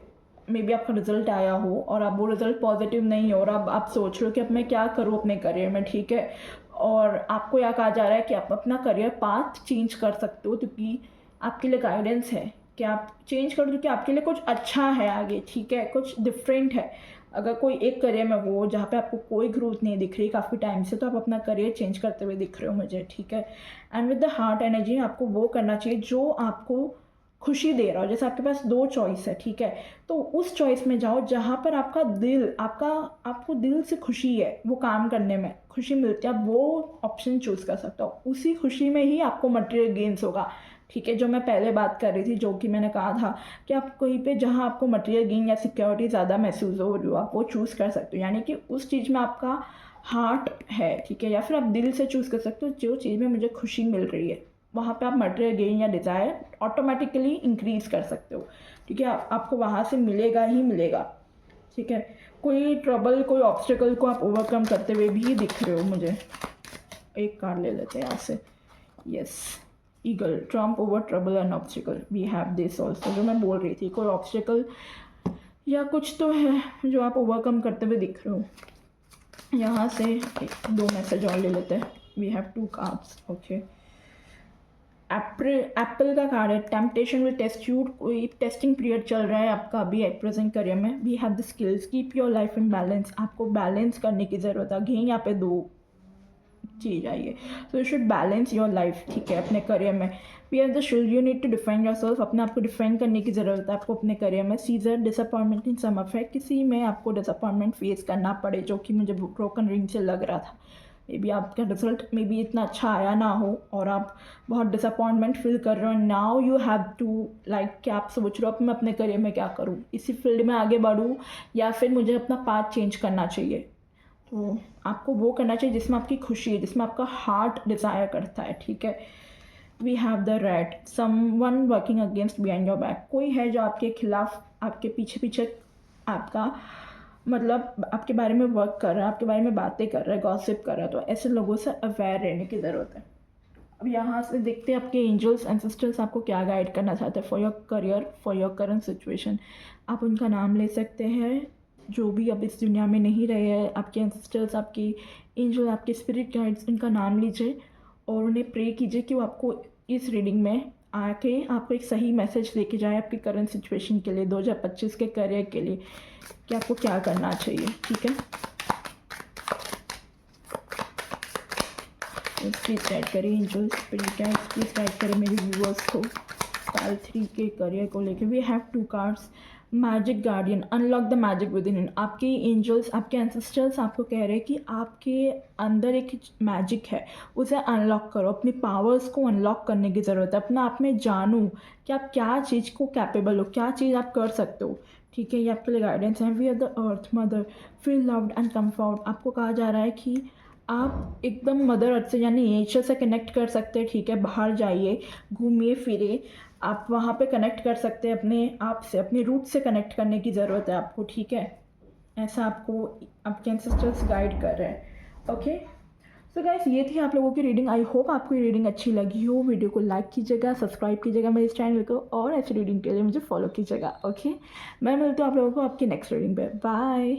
मे बी आपका रिजल्ट आया हो और अब वो रिजल्ट पॉजिटिव नहीं हो और अब आप सोच रहे हो कि अब मैं क्या करूँ अपने करियर में, ठीक है। और आपको यह कहा जा रहा है कि आप अपना करियर पाथ चेंज कर सकते हो क्योंकि आपके लिए गाइडेंस है कि आप चेंज कर दो क्योंकि आपके लिए कुछ अच्छा है आगे, ठीक है, कुछ डिफरेंट है। अगर कोई एक करियर में हो जहाँ पे आपको कोई ग्रोथ नहीं दिख रही काफ़ी टाइम से तो आप अपना करियर चेंज करते हुए दिख रहे हो मुझे, ठीक है। And with the heart energy आपको वो करना चाहिए जो आपको खुशी दे रहा हो, जैसे आपके पास 2 चॉइस है, ठीक है? तो उस चॉइस में जाओ जहाँ पर आपका दिल आपका आपको दिल से खुशी है, वो काम करने में खुशी मिलती है, आप वो ऑप्शन चूज़ कर सकते हो। उसी खुशी में ही आपको मटेरियल गेन्स होगा, ठीक है? जो मैं पहले बात कर रही थी, जो कि मैंने कहा था कि आप कहीं पे जहाँ आपको मटेरियल गेन या सिक्योरिटी ज़्यादा महसूस हो रही हो, आप वो चूज़ कर सकते हो, यानी कि उस चीज़ में आपका हार्ट है, ठीक है? या फिर आप दिल से चूज़ कर सकते हो, जो चीज़ में मुझे खुशी मिल रही है, वहाँ पे आप मटेरियल गेन या डिज़ायर ऑटोमेटिकली इंक्रीज़ कर सकते हो, ठीक है? आपको वहाँ से मिलेगा ही मिलेगा, ठीक है? कोई ट्रबल, कोई ऑब्स्टिकल को आप ओवरकम करते हुए भी दिख रहे हो मुझे। एक कार्ड ले लेते हैं यहाँ से। Yes, eagle, trump over trouble and obstacle, we have this also. जो मैं बोल रही थी, कोई ऑब्स्टिकल या कुछ तो है जो आप ओवरकम करते हुए दिख रहे हो। यहाँ से 2 मैसेज और ले लेते हैं। We have 2 cards, okay. Apple का कार्ड है, टेम्पटेशन विल टेस्ट यू, कोई टेस्टिंग पीरियड चल रहा है आपका अभी एट प्रेजेंट करियर में। We have the skills, keep your life in balance, आपको बैलेंस करने की ज़रूरत है। अगेन यहाँ पे 2 चीज आई है, so you should balance your life, ठीक है, अपने करियर में। We have the shield, you need to defend yourself, अपने आप को डिफेंड करने की ज़रूरत है आपको अपने करियर में। सीजर, डिसअपॉइंटमेंट इन सम अफेयर, किसी में आपको डिसअपॉइंटमेंट फेस करना पड़े, जो कि मुझे ब्रोकन रिंग से लग रहा था। मे बी आपका रिजल्ट मे बी इतना अच्छा आया ना हो और आप बहुत डिसअपॉइंटमेंट फील कर रहे हो। Now you have to like, क्या आप सोच रहे हो मैं अपने करियर में क्या करूँ, इसी फील्ड में आगे बढ़ूँ या फिर मुझे अपना पाथ चेंज करना चाहिए। तो आपको वो करना चाहिए जिसमें आपकी खुशी है, जिसमें आपका हार्ट डिज़ायर करता है, ठीक है। We have the red, someone working against behind your back, कोई है जो आपके खिलाफ, आपके पीछे पीछे आपका मतलब आपके बारे में वर्क कर रहा है, आपके बारे में बातें कर रहा है, गॉसिप कर रहा है। तो ऐसे लोगों से अवेयर रहने की ज़रूरत है। अब यहाँ से देखते हैं आपके एंजल्स एंसेस्टर्स आपको क्या गाइड करना चाहते हैं for your career, for your current situation. आप उनका नाम ले सकते हैं, जो भी अब इस दुनिया में नहीं रहे हैं, आपके एंसेस्टर्स, आपकी एंजल, आपके स्पिरिट गाइड्स, इनका नाम लीजिए और उन्हें प्रे कीजिए कि वो आपको इस रीडिंग में आके आपको एक सही मैसेज लेके जाए आपकी करंट सिचुएशन के लिए, 2025 के करियर के लिए, कि आपको क्या करना चाहिए, ठीक है। प्लीज़ गाइड करिए angels, spirit guides, please guide करें मेरे व्यूअर्स को साल 3 के करियर को लेकर। We have 2 cards, magic guardian, unlock the magic within. आपके एंजल्स, आपके एंसेस्टर्स आपको कह रहे हैं कि आपके अंदर एक मैजिक है, उसे अनलॉक करो, अपनी पावर्स को अनलॉक करने की ज़रूरत है। अपना आप में जानो कि आप क्या चीज़ को कैपेबल हो, क्या चीज़ आप कर सकते हो, ठीक है। ये आपके लिए गाइडेंस है। We are the earth mother, feel loved and comfort, आपको कहा जा रहा है कि आप एकदम मदर अर्थ से यानी नेचर से कनेक्ट कर सकते हैं, ठीक है। बाहर जाइए, घूमिए फिरे, आप वहाँ पे कनेक्ट कर सकते हैं अपने आप से, अपने रूट से कनेक्ट करने की ज़रूरत है आपको, ठीक है। ऐसा आपको आपके एंसेस्टर्स गाइड कर रहे हैं, ओके। सो गाइस, ये थी आप लोगों की रीडिंग। आई होप आपको ये रीडिंग अच्छी लगी हो। वीडियो को लाइक कीजिएगा, सब्सक्राइब कीजिएगा मेरे इस चैनल को, और ऐसी रीडिंग के लिए मुझे फॉलो कीजिएगा, ओके। मैं मिलती हूँ आप लोगों को आपकी नेक्स्ट रीडिंग पे। बाय।